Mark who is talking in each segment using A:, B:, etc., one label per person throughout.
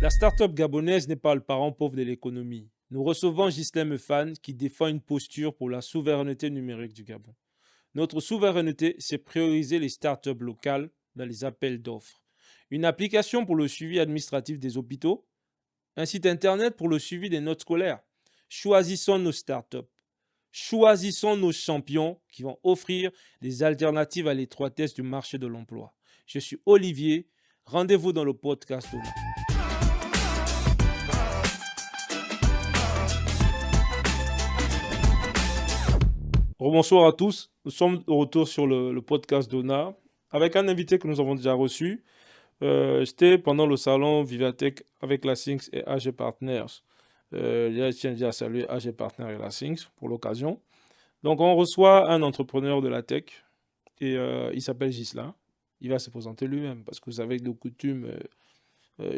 A: La start-up gabonaise n'est pas le parent pauvre de l'économie. Nous recevons Ghislain Mefane qui défend une posture pour la souveraineté numérique du Gabon. Notre souveraineté, c'est prioriser les start-up locales dans les appels d'offres. Une application pour le suivi administratif des hôpitaux, un site internet pour le suivi des notes scolaires. Choisissons nos start-up. Choisissons nos champions qui vont offrir des alternatives à l'étroitesse du marché de l'emploi. Je suis Olivier. Rendez-vous dans le podcast Dona. Bonsoir à tous. Nous sommes de retour sur le podcast Dona avec un invité que nous avons déjà reçu. C'était pendant le salon Vivatech avec la Syncs et AG Partners. Je tiens déjà à saluer AG Partners et la Syncs pour l'occasion. Donc, on reçoit un entrepreneur de la tech et il s'appelle Ghislain. Il va se présenter lui-même parce que vous savez que de coutume,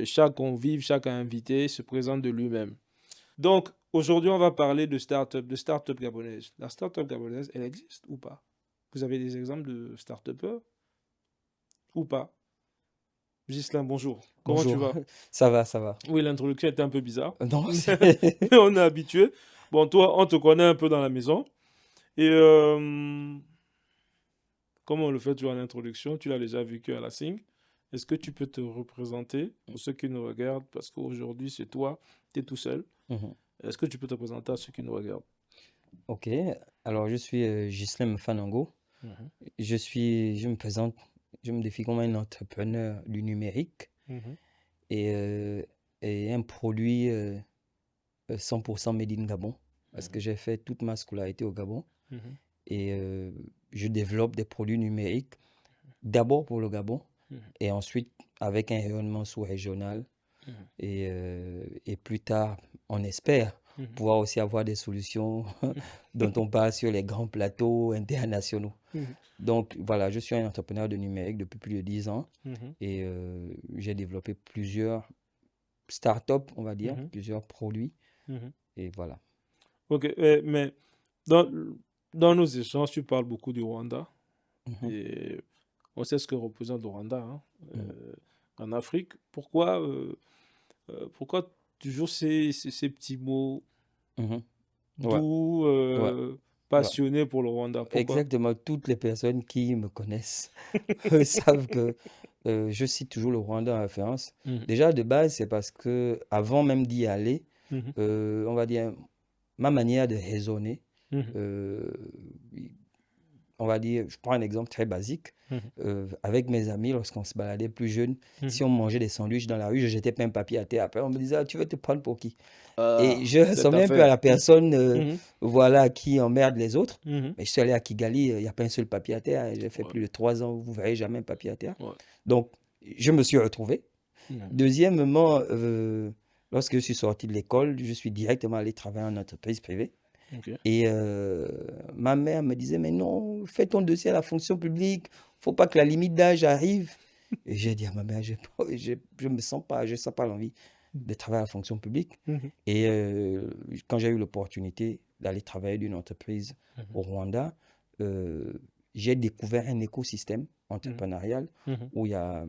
A: chaque convive, chaque invité se présente de lui-même. Donc, aujourd'hui, on va parler de start-up gabonaise. La start-up gabonaise, elle existe ou pas? Vous avez des exemples de start-upers ou pas? Ghislain, bonjour. Comment tu
B: Bonjour,
A: vas?
B: ça va, ça va.
A: Oui, l'introduction était un peu bizarre,
B: Non,
A: mais on est habitué. Bon, toi, on te connaît un peu dans la maison. Et comme on le fait toujours en introduction, tu l'as déjà vécu à la SING. Est-ce que tu peux te représenter pour ceux qui nous regardent? Parce qu'aujourd'hui, c'est toi, tu es tout seul.
B: Mhm.
A: Est-ce que tu peux te présenter à ceux qui nous regardent?
B: Ok, alors je suis Ghislain Fanango.
A: Mhm,
B: Je me présente, je me définis comme un entrepreneur du numérique
A: mhm,
B: et, euh, et un produit 100% made in Gabon parce
A: mhm,
B: que j'ai fait toute ma scolarité au Gabon
A: mhm,
B: et je développe des produits numériques d'abord pour le Gabon
A: mhm,
B: et ensuite avec un rayonnement sous-régional.
A: mhm,
B: Et plus tard, on espère
A: mhm,
B: pouvoir aussi avoir des solutions dont on parle sur les grands plateaux internationaux.
A: mhm,
B: Donc voilà, je suis un entrepreneur de numérique depuis plus de 10 ans
A: mhm,
B: et j'ai développé plusieurs startups, on va dire,
A: mhm,
B: plusieurs produits
A: mhm.
B: et voilà.
A: Ok, mais dans, dans nos échanges, tu parles beaucoup du Rwanda.
B: Mhm,
A: Et on sait ce que représente le Rwanda, hein,
B: mhm,
A: en Afrique. Pourquoi toujours ces petits mots
B: mhm. Ouais,
A: doux,
B: ouais, ouais.
A: passionnés pour le Rwanda? Pourquoi?
B: Exactement, toutes les personnes qui me connaissent savent que je cite toujours le Rwanda en référence.
A: Mhm,
B: Déjà, de base, c'est parce que avant même d'y aller,
A: mhm,
B: on va dire, ma manière de raisonner,
A: mhm,
B: euh, on va dire, je prends un exemple très basique.
A: mhm,
B: Avec mes amis, lorsqu'on se baladait plus jeune, si
A: mhm.
B: on mangeait des sandwichs dans la rue, je jetais pas un papier à terre. Après, on me disait, ah, tu veux te prendre pour qui? Et
A: Ah,
B: je
A: cette
B: ressemblais un peu à
A: affaire.
B: la personne
A: Mhm,
B: voilà, qui emmerde les autres.
A: mhm.
B: Mais je suis allé à Kigali, il n'y a pas un seul papier à terre. J'ai fait
A: Ouais,
B: plus de 3 ans, vous ne verrez jamais un papier à terre.
A: ouais.
B: Donc, je me suis retrouvé.
A: Mhm,
B: Deuxièmement, lorsque je suis sorti de l'école, je suis directement allé travailler en entreprise privée.
A: ok.
B: Et ma mère me disait, mais non, fais ton dossier à la fonction publique, faut pas que la limite d'âge arrive. Et j'ai dit à ma mère, je me sens pas, je sens pas l'envie de travailler à la fonction publique.
A: Mhm,
B: Et quand j'ai eu l'opportunité d'aller travailler d'une entreprise
A: mhm,
B: au Rwanda, euh, j'ai découvert un écosystème
A: mhm,
B: entrepreneurial
A: mhm,
B: où il y a,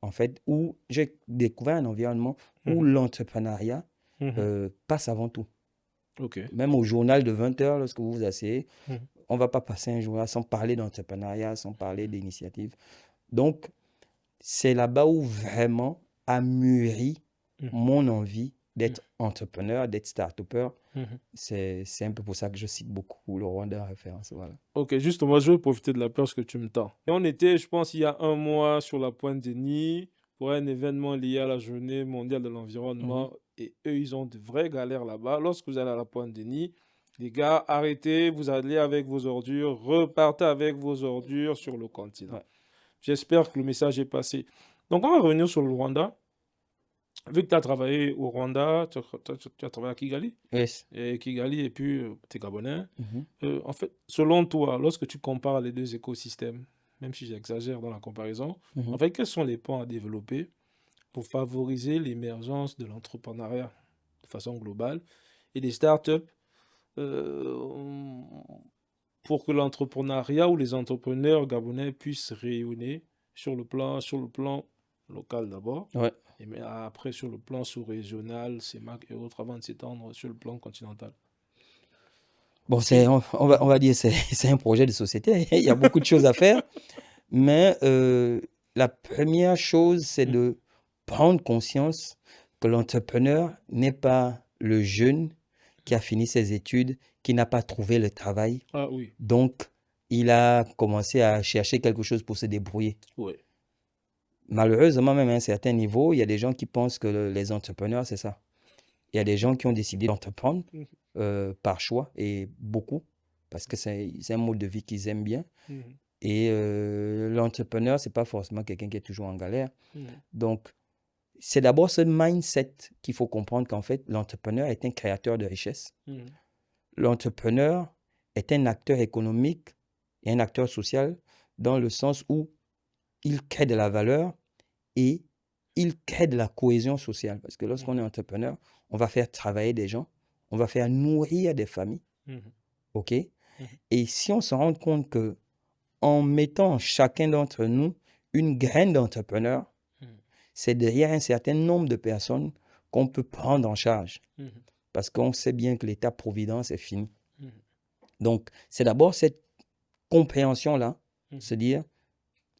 B: en fait, où j'ai découvert un environnement où
A: mhm,
B: l'entrepreneuriat
A: mhm.
B: passe avant tout.
A: Ok.
B: Même au journal de 20 heures, lorsque vous vous asseyez,
A: Mhm,
B: on ne va pas passer un journal sans parler d'entrepreneuriat, sans parler d'initiative. Donc, c'est là-bas où vraiment a mûri
A: mhm,
B: mon envie
A: mhm,
B: d'être entrepreneur, d'être start-upper.
A: mhm.
B: C'est un peu pour ça que je cite beaucoup le Rwanda en référence. Voilà.
A: Ok, juste, moi, je vais profiter de la perche que tu me tends. Et on était, je pense, il y a un mois sur la Pointe-Denis pour un événement lié à la Journée mondiale de
B: Mhm,
A: l'environnement. Et eux, ils ont de vraies galères là-bas. Lorsque vous allez à la Pointe-Denis, les gars, arrêtez, vous allez avec vos ordures, repartez avec vos ordures sur le continent.
B: ouais.
A: J'espère que le message est passé. Donc, on va revenir sur le Rwanda. Vu que tu as travaillé au Rwanda, tu as travaillé à Kigali,
B: Yes.
A: et puis tu es Gabonais.
B: Mhm,
A: En fait, selon toi, lorsque tu compares les deux écosystèmes, même si j'exagère dans la comparaison, en
B: mhm.
A: fait, quels sont les points à développer pour favoriser l'émergence de l'entrepreneuriat de façon globale et des startups euh, pour que l'entrepreneuriat ou les entrepreneurs gabonais puissent rayonner sur le plan local d'abord,
B: Ouais.
A: et mais après sur le plan sous-régional, CEMAC et autres, avant de s'étendre sur le plan continental.
B: Bon,
A: Est-ce que...
B: on va dire c'est un projet de société. Il y a beaucoup de choses à faire, mais la première chose, c'est de prendre conscience que l'entrepreneur n'est pas le jeune qui a fini ses études, qui n'a pas trouvé le travail.
A: Ah oui,
B: Donc, il a commencé à chercher quelque chose pour se débrouiller.
A: oui.
B: Malheureusement, même à un certain niveau, il y a des gens qui pensent que les entrepreneurs, c'est ça. Il y a des gens qui ont décidé d'entreprendre par choix, et beaucoup, parce que c'est un mode de vie qu'ils aiment bien.
A: Mhm.
B: Et l'entrepreneur, c'est pas forcément quelqu'un qui est toujours en galère.
A: Mhm.
B: Donc, c'est d'abord ce mindset qu'il faut comprendre, qu'en fait, l'entrepreneur est un créateur de richesse.
A: Mhm.
B: L'entrepreneur est un acteur économique et un acteur social, dans le sens où il crée de la valeur et il crée de la cohésion sociale. Parce que lorsqu'on est entrepreneur, on va faire travailler des gens, on va faire nourrir des familles.
A: Mhm.
B: OK? Et si on se rend compte que en mettant en chacun d'entre nous une graine d'entrepreneur, c'est derrière un certain nombre de personnes qu'on peut prendre en charge.
A: Mhm.
B: Parce qu'on sait bien que l'état-providence est fini.
A: Mhm.
B: Donc, c'est d'abord cette compréhension-là, se dire,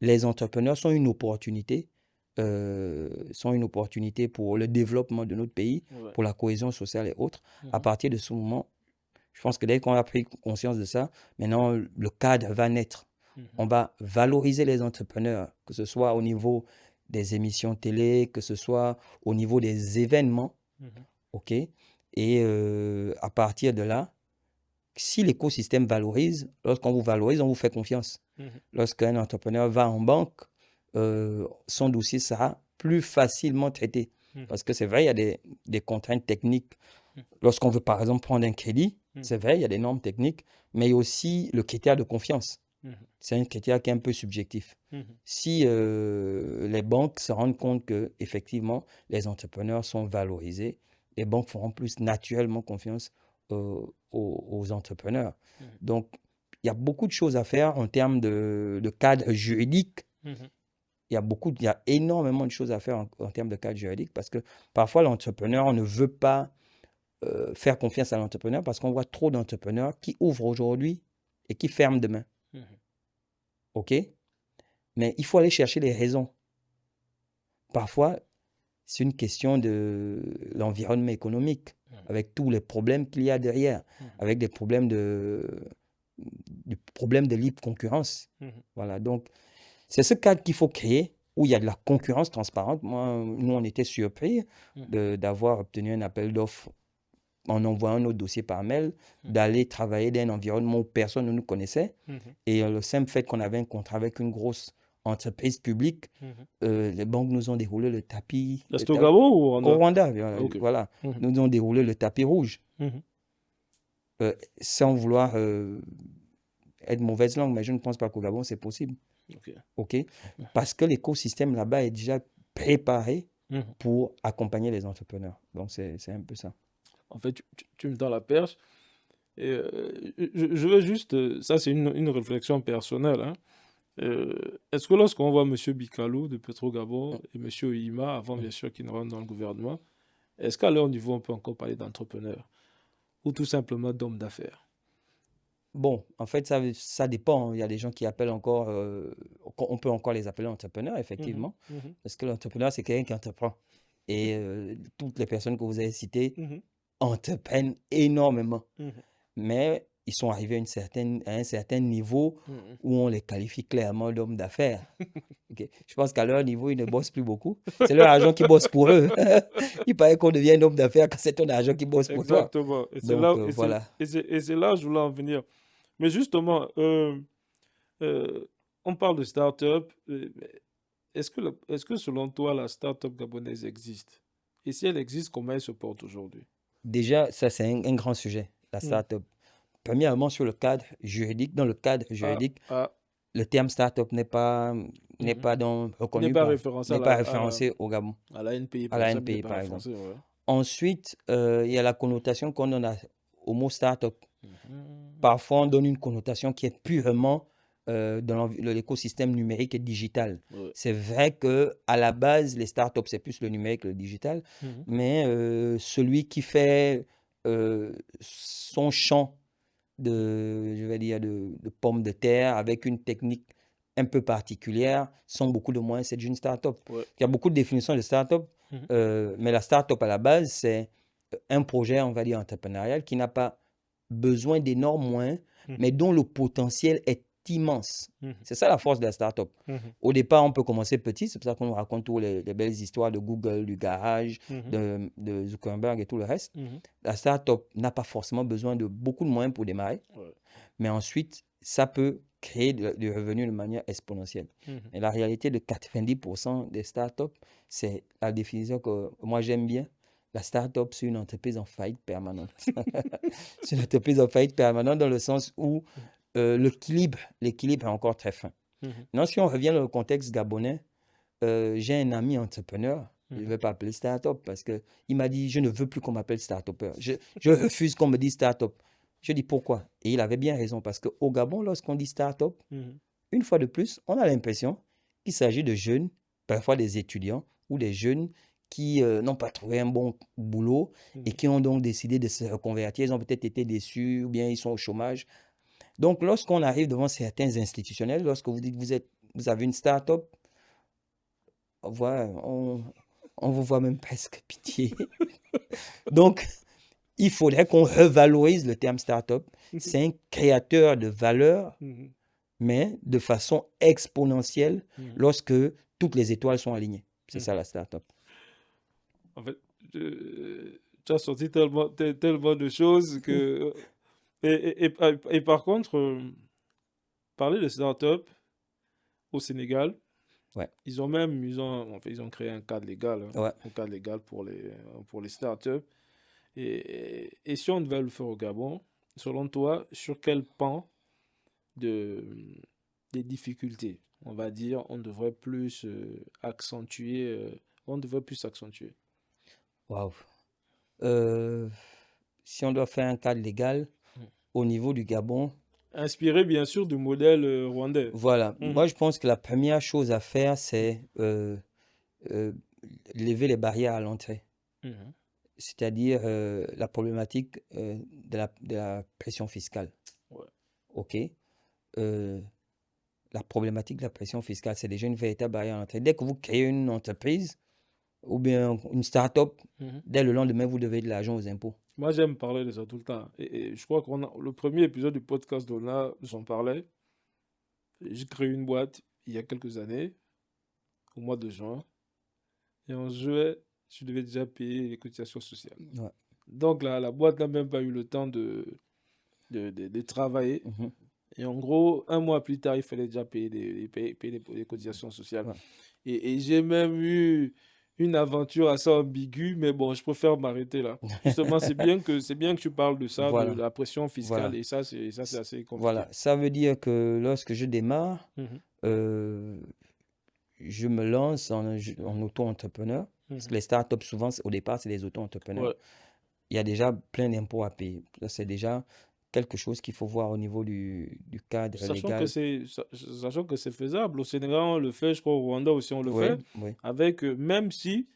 B: les entrepreneurs sont une opportunité pour le développement de notre pays,
A: Ouais.
B: pour la cohésion sociale et autres. À partir de ce moment, je pense que dès qu'on a pris conscience de ça, maintenant, le cadre va naître. On va valoriser les entrepreneurs, que ce soit au niveau des émissions télé, que ce soit au niveau des événements. OK? Et à partir de là, si l'écosystème valorise, lorsqu'on vous valorise, on vous fait confiance. Lorsqu'un entrepreneur va en banque, son dossier sera plus facilement traité. Parce que c'est vrai, il y a des contraintes techniques. Lorsqu'on veut, par exemple, prendre un crédit, c'est vrai, il y a des normes techniques, mais il y a aussi le critère de confiance. C'est un critère qui est un peu subjectif. Si les banques se rendent compte que effectivement les entrepreneurs sont valorisés, les banques feront plus naturellement confiance aux entrepreneurs. Donc, il y a beaucoup de choses à faire en termes de cadre juridique. Il y a énormément de choses à faire en termes de cadre juridique, parce que parfois l'entrepreneur, on ne veut pas faire confiance à l'entrepreneur parce qu'on voit trop d'entrepreneurs qui ouvrent aujourd'hui et qui ferment demain. OK? Mais il faut aller chercher les raisons. Parfois, c'est une question de l'environnement économique, avec tous les problèmes qu'il y a derrière, avec des problèmes de libre concurrence. Voilà, donc c'est ce cadre qu'il faut créer, où il y a de la concurrence transparente. Nous, on était surpris d'avoir obtenu un appel d'offres en envoyant nos dossiers par mail, d'aller travailler dans un environnement où personne ne nous connaissait. Et le simple fait qu'on avait un contrat avec une grosse entreprise publique, les banques nous ont déroulé le tapis.
A: Est-ce au Gabon ou au Rwanda?
B: Au Rwanda,
A: Ok.
B: voilà. Nous ont déroulé le tapis rouge. Sans vouloir être mauvaise langue, mais je ne pense pas qu'au Gabon, c'est possible. OK? Parce que l'écosystème là-bas est déjà préparé pour accompagner les entrepreneurs. Donc, c'est un peu ça.
A: En fait, tu me tends la perche. Et, je veux juste, ça c'est une réflexion personnelle, hein. Est-ce que lorsqu'on voit M. Bikalo de Petro-Gabon et M. Oima, avant bien sûr qu'il ne rentre dans le gouvernement, est-ce qu'à leur niveau on peut encore parler d'entrepreneurs ou tout simplement d'hommes d'affaires?
B: Bon, en fait, ça dépend. Il y a des gens qui appellent encore, on peut encore les appeler entrepreneurs, effectivement, parce que l'entrepreneur, c'est quelqu'un qui entreprend. Et toutes les personnes que vous avez citées entreprennent énormément. Mais ils sont arrivés à un certain niveau où on les qualifie clairement d'hommes d'affaires. Okay. Je pense qu'à leur niveau, ils ne bossent plus beaucoup. C'est leur argent qui bosse pour eux. Il paraît qu'on devient un homme d'affaires quand c'est ton argent qui bosse pour toi.
A: Exactement. Et c'est
B: Donc,
A: là,
B: voilà.
A: et c'est là où je voulais en venir. Mais justement, on parle de start-up. Est-ce que selon toi, la start-up gabonaise existe? Et si elle existe, comment elle se porte aujourd'hui?
B: Déjà, ça, c'est un grand sujet, la start-up. Premièrement, sur le cadre juridique, dans le cadre juridique, le terme start-up n'est pas reconnu,
A: n'est pas référencé,
B: n'est pas référencé au Gabon,
A: à la NPI,
B: à la NPI, par exemple. Ensuite, il y a la connotation qu'on donne au mot start-up. Parfois, on donne une connotation qui est purement dans l'écosystème numérique et digital.
A: Ouais.
B: C'est vrai qu'à la base, les startups, c'est plus le numérique, le digital, mais celui qui fait son champ je vais dire, de pommes de terre avec une technique un peu particulière, sans beaucoup de moyens, c'est une startup.
A: Ouais.
B: Il y a beaucoup de définitions de startup, mais la startup à la base, c'est un projet, on va dire, entrepreneurial qui n'a pas besoin d'énormes moyens, mais dont le potentiel est immense. C'est ça la force de la startup. Au départ, on peut commencer petit, c'est pour ça qu'on nous raconte toutes les belles histoires de Google, du garage, de Zuckerberg et tout le reste. La startup n'a pas forcément besoin de beaucoup de moyens pour démarrer,
A: Ouais.
B: mais ensuite, ça peut créer du revenu de manière exponentielle. Et la réalité de 90% des startups, c'est la définition que moi j'aime bien. La startup, c'est une entreprise en faillite permanente. C'est une entreprise en faillite permanente dans le sens où l'équilibre est encore très fin. Maintenant, si on revient dans le contexte gabonais, j'ai un ami entrepreneur, je ne vais pas appeler startup parce qu'il m'a dit, je ne veux plus qu'on m'appelle startupper. Je refuse qu'on me dise startup. Je dis pourquoi? Et il avait bien raison parce qu'au Gabon, lorsqu'on dit startup, une fois de plus, on a l'impression qu'il s'agit de jeunes, parfois des étudiants ou des jeunes qui n'ont pas trouvé un bon boulot et qui ont donc décidé de se reconvertir. Ils ont peut-être été déçus ou bien ils sont au chômage. Donc, lorsqu'on arrive devant certains institutionnels, lorsque vous dites que vous avez une start-up, voilà, on vous voit même presque pitié. Donc, il faudrait qu'on revalorise le terme start-up. C'est un créateur de valeur, mais de façon exponentielle lorsque toutes les étoiles sont alignées. C'est ça la start-up.
A: En fait, tu as sorti tellement de choses que... Et par contre, parler de start-up au Sénégal,
B: Ouais.
A: ils ont créé un cadre légal, un cadre légal pour les start-up. Et si on devait le faire au Gabon, selon toi, sur quel pan des difficultés, on va dire, on devrait plus accentuer.
B: Waouh. Si on doit faire un cadre légal au niveau du Gabon,
A: inspiré bien sûr du modèle rwandais.
B: Voilà. Moi, je pense que la première chose à faire, c'est lever les barrières à l'entrée. C'est-à-dire la problématique de la pression fiscale.
A: Ouais.
B: OK. La problématique de la pression fiscale, c'est déjà une véritable barrière à l'entrée. Dès que vous créez une entreprise ou bien une start-up, dès le lendemain, vous devez de l'argent aux impôts.
A: Moi, j'aime parler de ça tout le temps. Et je crois le premier épisode du podcast d'Ona, j'en parlais. J'ai créé une boîte il y a quelques années, au mois de juin. Et en juillet, je devais déjà payer les cotisations sociales.
B: Ouais.
A: Donc la boîte n'a même pas eu le temps de travailler. Et en gros, un mois plus tard, il fallait déjà payer les cotisations sociales.
B: Ouais.
A: Et j'ai même eu une aventure assez ambiguë, mais bon, je préfère m'arrêter là. Justement, c'est bien que tu parles de ça,
B: Voilà.
A: de la pression fiscale,
B: Voilà.
A: et ça, c'est assez compliqué.
B: Voilà, ça veut dire que lorsque je démarre, je me lance en auto-entrepreneur. Parce que les startups, souvent, au départ, c'est des auto-entrepreneurs.
A: Ouais.
B: Il y a déjà plein d'impôts à payer. Ça, c'est déjà quelque chose qu'il faut voir au niveau du cadre légal.
A: Sachant que c'est faisable. Au Sénégal, on le fait. Je crois au Rwanda aussi, on le
B: Oui,
A: fait.
B: oui.
A: Avec, même si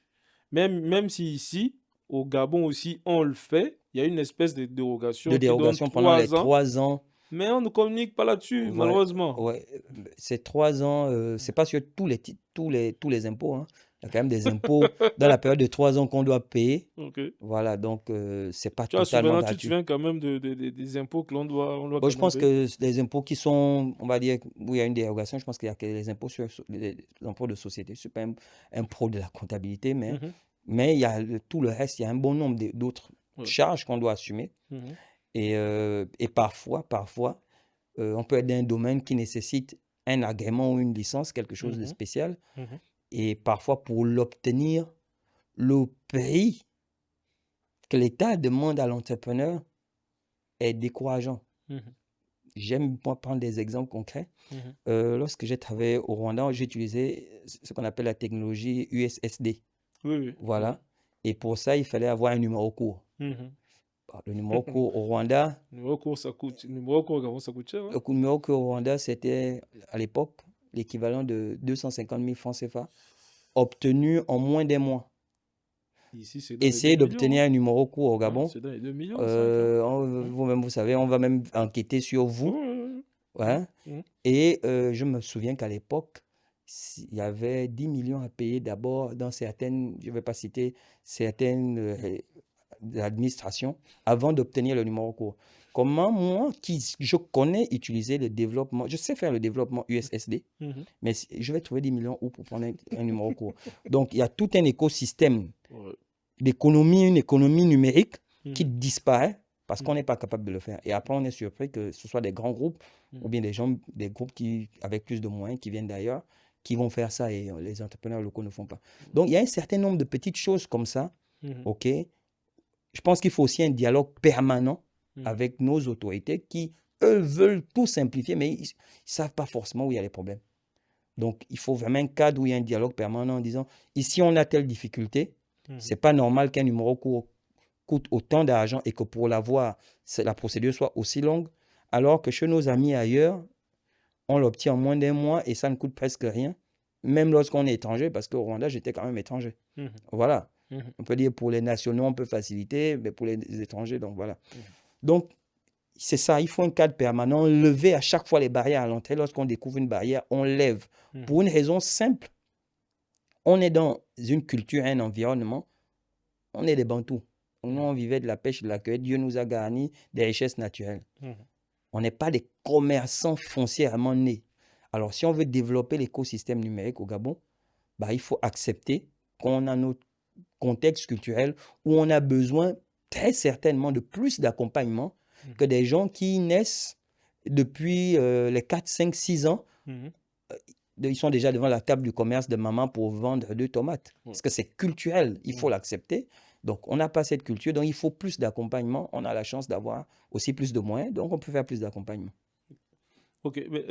A: ici, au Gabon aussi, on le fait, il y a une espèce de dérogation
B: De
A: qui donne
B: dérogation pendant les
A: 3 ans.
B: 3 ans.
A: Mais on ne communique pas là-dessus,
B: Ouais,
A: malheureusement.
B: ouais. C'est 3 ans. C'est pas sur tous les impôts. Hein. Il y a quand même des impôts dans la période de 3 ans qu'on doit payer.
A: Ok.
B: Voilà, donc c'est pas
A: Tu vois,
B: totalement
A: souvent, tu te
B: gratuit.
A: souviens quand même des impôts que l'on doit
B: Bon,
A: quand
B: je
A: même
B: pense
A: payer.
B: que les impôts qui sont, on va dire, où il y a une dérogation, je pense qu'il y a que les impôts sur l'impôt de société. C'est pas un pro de la comptabilité, mais il y a tout le reste, il y a un bon nombre d'autres charges qu'on doit assumer. Et parfois, on peut être dans un domaine qui nécessite un agrément ou une licence, quelque chose de spécial. Et parfois, pour l'obtenir, le prix que l'État demande à l'entrepreneur est décourageant. J'aime prendre des exemples concrets. Lorsque j'ai travaillé au Rwanda, j'ai utilisé ce qu'on appelle la technologie USSD.
A: Oui.
B: Voilà. Et pour ça, il fallait avoir un numéro court. Le numéro court au Rwanda,
A: Numéro court, ça coûte. Numéro court au Gabon, ça coûte cher. Hein?
B: le numéro court au Rwanda, c'était à l'époque l'équivalent de 250 000 francs CFA, obtenu en moins d'un mois.
A: Ici, c'est dans les 2
B: Essayez
A: millions.
B: d'obtenir un numéro court au
A: Hein?
B: Gabon.
A: C'est dans les 2 millions, ça.
B: Vous-même, vous savez, on va même enquêter sur vous.
A: Ouais.
B: Ouais. Et je me souviens qu'à l'époque, il y avait 10 millions à payer d'abord dans certaines, je ne vais pas citer, certaines administrations avant d'obtenir le numéro court. Comment moi, je connais utiliser le développement, je sais faire le développement USSD, mais je vais trouver 10 millions où pour prendre un numéro court. Donc, il y a tout un écosystème d'économie, une économie numérique qui disparaît parce qu'on n'est pas capable de le faire. Et après, on est surpris que ce soit des grands groupes ou bien des groupes avec plus de moyens qui viennent d'ailleurs, qui vont faire ça et les entrepreneurs locaux ne font pas. Donc, il y a un certain nombre de petites choses comme ça, ok? Je pense qu'il faut aussi un dialogue permanent avec nos autorités qui, eux, veulent tout simplifier, mais ils ne savent pas forcément où il y a les problèmes. Donc, il faut vraiment un cadre où il y a un dialogue permanent en disant, ici, on a telle difficulté, ce n'est pas normal qu'un numéro court coûte autant d'argent et que pour l'avoir, la procédure soit aussi longue, alors que chez nos amis ailleurs, on l'obtient en moins d'un mois et ça ne coûte presque rien, même lorsqu'on est étranger, parce qu'au Rwanda, j'étais quand même étranger. Voilà. On peut dire pour les nationaux, on peut faciliter, mais pour les étrangers, donc voilà. Donc, c'est ça, il faut un cadre permanent, lever à chaque fois les barrières à l'entrée. Lorsqu'on découvre une barrière, on lève. Pour une raison simple, on est dans une culture, un environnement, on est des Bantous. Nous, on vivait de la pêche, de la cueillette. Dieu nous a garni des richesses naturelles. On n'est pas des commerçants foncièrement nés. Alors, si on veut développer l'écosystème numérique au Gabon, bah, il faut accepter qu'on a notre contexte culturel où on a besoin très certainement de plus d'accompagnement que des gens qui naissent depuis les 4, 5, 6 ans. Ils sont déjà devant la table du commerce de maman pour vendre 2 tomates. Parce que c'est culturel, il faut l'accepter. Donc, on n'a pas cette culture, donc il faut plus d'accompagnement. On a la chance d'avoir aussi plus de moyens, donc on peut faire plus d'accompagnement.
A: Ok, mais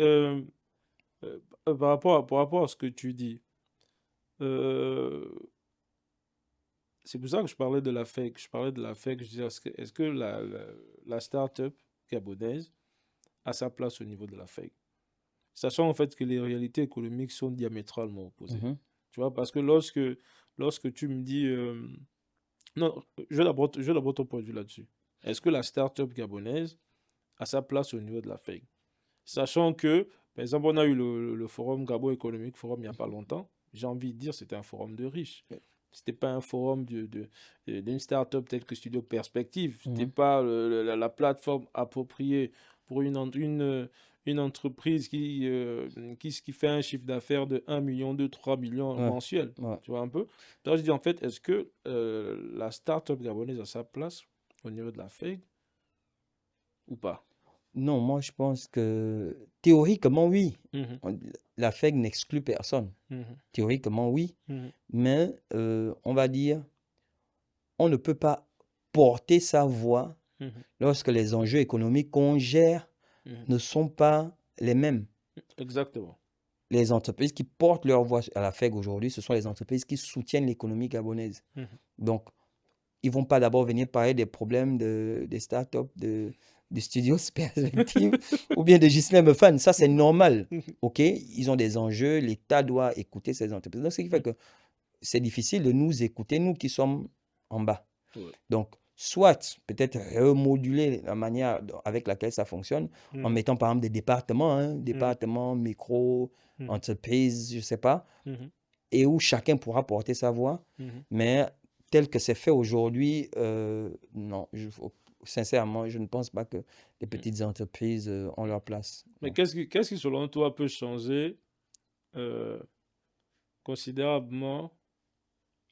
A: par rapport à ce que tu dis, c'est pour ça que je parlais de la FEC. Je disais, est-ce que la start-up gabonaise a sa place au niveau de la FEC? Sachant en fait que les réalités économiques sont diamétralement opposées. Tu vois, parce que lorsque tu me dis... non, je vais d'abord ton point de vue là-dessus. Est-ce que la start-up gabonaise a sa place au niveau de la FEC? Sachant que, par exemple, on a eu le forum Gabon Economic Forum il n'y a pas longtemps. J'ai envie de dire c'était un forum de riches. C'était pas un forum d'une start-up telle que Studio Perspective. C'était pas la plateforme appropriée pour une entreprise qui fait un chiffre d'affaires de 1 million, 2, 3 millions mensuels. Tu vois un peu? Donc, je dis en fait, est-ce que la start-up gabonaise a sa place au niveau de la FEG ou pas?
B: Non, moi je pense que théoriquement oui. La FEG n'exclut personne. Théoriquement oui. Mais on va dire, on ne peut pas porter sa voix lorsque les enjeux économiques qu'on gère ne sont pas les mêmes.
A: Exactement.
B: Les entreprises qui portent leur voix à la FEG aujourd'hui, ce sont les entreprises qui soutiennent l'économie gabonaise. Donc, ils ne vont pas d'abord venir parler des problèmes des startups, de Studios Perspective ou bien de Ghislain Mefan. Ça, c'est normal. OK? Ils ont des enjeux. L'État doit écouter ces entreprises. Donc, ce qui fait que c'est difficile de nous écouter, nous qui sommes en bas. Donc, soit peut-être remoduler la manière avec laquelle ça fonctionne en mettant par exemple des départements, départements, micro, entreprises, je ne sais pas, et où chacun pourra porter sa voix. Mais tel que c'est fait aujourd'hui, non, sincèrement, je ne pense pas que les petites entreprises ont leur place.
A: Mais qu'est-ce qui, selon toi, peut changer considérablement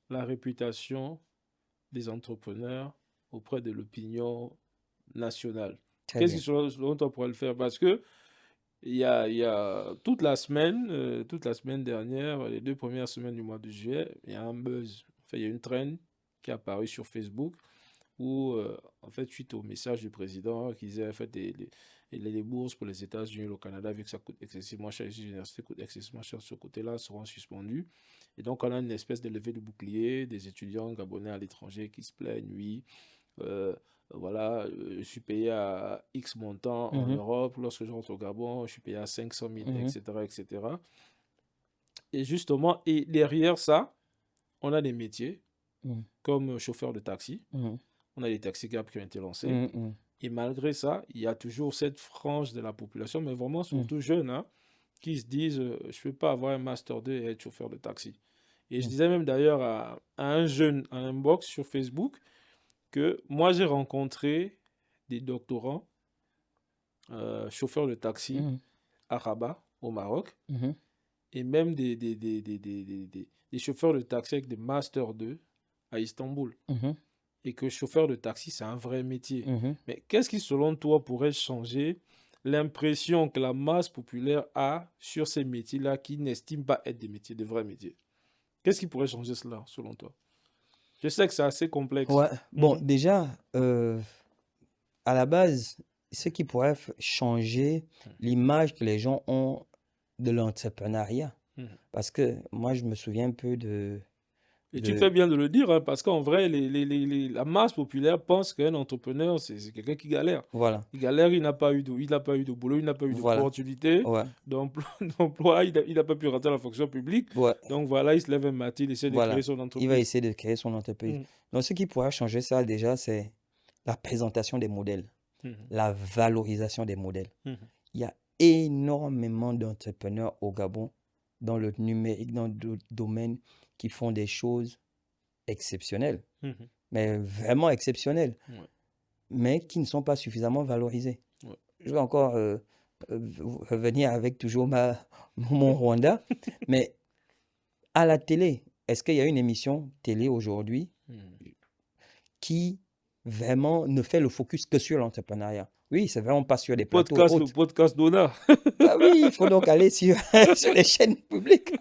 A: la réputation des entrepreneurs auprès de l'opinion nationale? Qu'est-ce qui, selon toi, pourrait le faire? Parce que il y a toute la semaine dernière, les 2 premières semaines du mois de juillet, il y a un buzz. Enfin, il y a une trend qui est apparue sur Facebook où, en fait, suite au message du président qui disait, en fait, les bourses pour les États-Unis et le Canada, vu que ça coûte excessivement cher, les universités coûtent excessivement cher de ce côté-là, seront suspendues. Et donc, on a une espèce de levée de bouclier des étudiants gabonais à l'étranger qui se plaignent, oui. voilà, je suis payé à X montant en
B: Mhm.
A: Europe. Lorsque je rentre au Gabon, je suis payé à 500 000,
B: Mhm.
A: etc., etc. Et justement, et derrière ça, on a des métiers
B: Mhm.
A: comme chauffeur de taxi.
B: Mhm.
A: On a des taxi-cabs qui ont été lancés.
B: Mhm.
A: Et malgré ça, il y a toujours cette frange de la population, mais vraiment
B: Mhm.
A: surtout jeunes, hein, qui se disent je ne peux pas avoir un Master 2 et être chauffeur de taxi. Et je
B: Mhm.
A: disais même d'ailleurs à un jeune en inbox sur Facebook que moi j'ai rencontré des doctorants chauffeurs de taxi
B: Mhm.
A: à Rabat, au Maroc,
B: Mhm.
A: et même des chauffeurs de taxi avec des Master 2 à Istanbul.
B: Mhm.
A: Et que chauffeur de taxi, c'est un vrai métier.
B: Mhm.
A: Mais qu'est-ce qui, selon toi, pourrait changer l'impression que la masse populaire a sur ces métiers-là qui n'estiment pas être des métiers, de vrais métiers? Qu'est-ce qui pourrait changer cela, selon toi? Je sais que c'est assez complexe.
B: Ouais, bon, déjà, à la base, ce qui pourrait changer l'image que les gens ont de l'entrepreneuriat.
A: Mhm.
B: Parce que moi, je me souviens un peu
A: Et tu fais
B: de
A: bien de le dire, hein, parce qu'en vrai, la masse populaire pense qu'un entrepreneur, c'est quelqu'un qui galère.
B: voilà,
A: Il galère, il n'a pas eu de boulot, il n'a pas eu
B: voilà,
A: d'opportunité
B: ouais,
A: d'emploi, il n'a pas pu rentrer à la fonction publique.
B: ouais,
A: Donc voilà, il se lève un matin, il essaie de créer
B: voilà.
A: son
B: Il va
A: entreprise.
B: essayer de créer son entreprise.
A: Mhm,
B: Donc, ce qui pourrait changer ça, déjà, c'est la présentation des modèles,
A: mhm,
B: la valorisation des modèles.
A: mhm,
B: Il y a énormément d'entrepreneurs au Gabon, dans le numérique, dans d'autres domaines, qui font des choses exceptionnelles,
A: mhm.
B: mais vraiment exceptionnelles,
A: Ouais,
B: mais qui ne sont pas suffisamment valorisées.
A: ouais.
B: Je vais encore revenir avec toujours mon Rwanda, mais à la télé, est-ce qu'il y a une émission télé aujourd'hui
A: Mhm.
B: qui vraiment ne fait le focus que sur l'entrepreneuriat? Oui, c'est vraiment pas sur des plateaux
A: Le
B: hautes.
A: podcast d'Ona.
B: Bah oui, il faut donc aller sur, sur les chaînes publiques.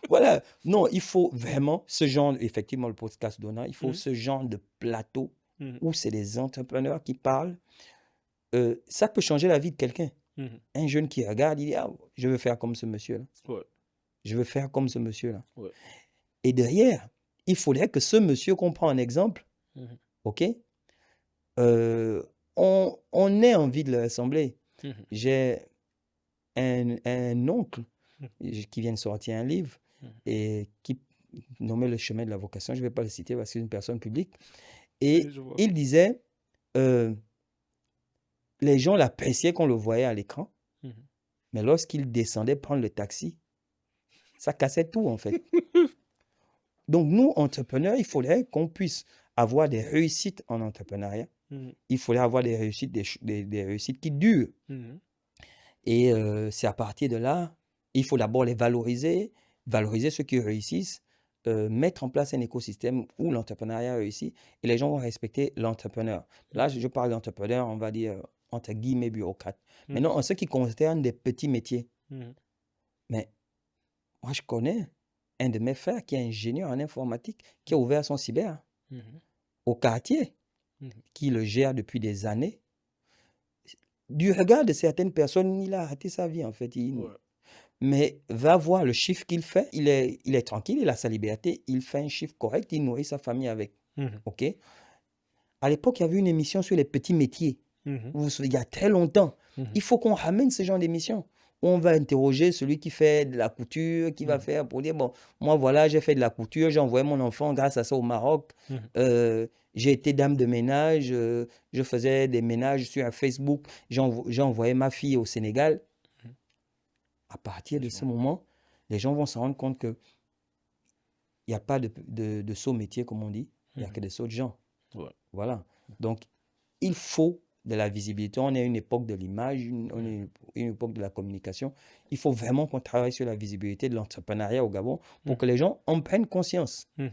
B: Voilà. Non, il faut vraiment ce genre, effectivement, le podcast d'Ona, il faut
A: Mhm,
B: ce genre de plateau
A: mhm,
B: où c'est des entrepreneurs qui parlent. Ça peut changer la vie de quelqu'un.
A: mhm.
B: Un jeune qui regarde, il dit, ah, je veux faire comme ce monsieur-là.
A: Ouais,
B: Je veux faire comme ce monsieur-là.
A: ouais.
B: Et derrière, il faudrait que ce monsieur qu'on prend en exemple,
A: Mhm,
B: OK, on ait envie de le rassembler.
A: mhm,
B: J'ai un oncle
A: mhm,
B: qui vient de sortir un livre
A: mhm.
B: et qui nommait Le chemin de la vocation. Je ne vais pas le citer parce que c'est une personne publique.
A: Oui,
B: Et
A: je vois.
B: il disait, euh, les gens l'appréciaient qu'on le voyait à l'écran,
A: Mhm.
B: mais lorsqu'il descendait prendre le taxi, ça cassait tout en fait. Donc nous, entrepreneurs, il faudrait qu'on puisse avoir des réussites en entrepreneuriat.
A: Mhm,
B: Il faudrait avoir des réussites, des réussites qui durent.
A: mhm,
B: Et c'est à partir de là, il faut d'abord les valoriser, valoriser ceux qui réussissent, mettre en place un écosystème où l'entrepreneuriat réussit et les gens vont respecter l'entrepreneur. Là, je parle d'entrepreneur, on va dire, entre guillemets, bureaucrate.
A: mhm,
B: Maintenant, en ce qui concerne des petits métiers,
A: mhm,
B: mais moi, je connais un de mes frères qui est ingénieur en informatique, qui a ouvert son cyber
A: mhm,
B: au quartier,
A: mhm.
B: qui le gère depuis des années. Du regard de certaines personnes, il a raté sa vie, en fait.
A: Ouais.
B: Mais va voir le chiffre qu'il fait. Il est tranquille, il a sa liberté, il fait un chiffre correct, il nourrit sa famille avec.
A: Mhm,
B: OK? À l'époque, il y avait une émission sur les petits métiers.
A: mhm,
B: Vous vous souvenez, il y a très longtemps.
A: mhm,
B: Il faut qu'on ramène ce genre d'émission. On va interroger celui qui fait de la couture, qui va
A: mhm,
B: faire pour dire, bon, moi voilà, j'ai fait de la couture, j'ai envoyé mon enfant grâce à ça au Maroc.
A: mhm.
B: J'ai été dame de ménage, je faisais des ménages sur un Facebook, j'ai envoyé ma fille au Sénégal. À partir de
A: Je
B: ce
A: vois.
B: moment, les gens vont se rendre compte qu'il n'y a pas de sauts métiers, comme on dit, il n'y a
A: Mhm.
B: que des sauts de gens.
A: Ouais.
B: Voilà. Donc, il faut de la visibilité. On est à une époque de l'image, on est
A: Mhm,
B: une époque de la communication. Il faut vraiment qu'on travaille sur la visibilité de l'entrepreneuriat au Gabon pour
A: mhm,
B: que les gens en prennent conscience.
A: mhm,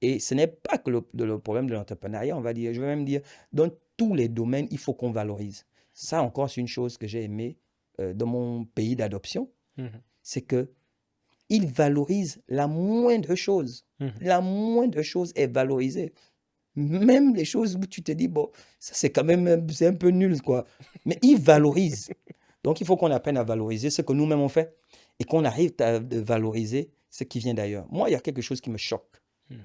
B: Et ce n'est pas que le problème de l'entrepreneuriat, on va dire, je vais même dire, dans tous les domaines, il faut qu'on valorise. Ça encore, c'est une chose que j'ai aimé dans mon pays d'adoption,
A: mhm,
B: c'est que il valorise la moindre chose.
A: mhm.
B: La moindre chose est valorisée. Même les choses où tu te dis, bon, ça c'est quand même, c'est un peu nul, quoi. Mais il valorise. Donc il faut qu'on apprenne à valoriser ce que nous-mêmes on fait et qu'on arrive à valoriser ce qui vient d'ailleurs. Moi, il y a quelque chose qui me choque.
A: Mhm.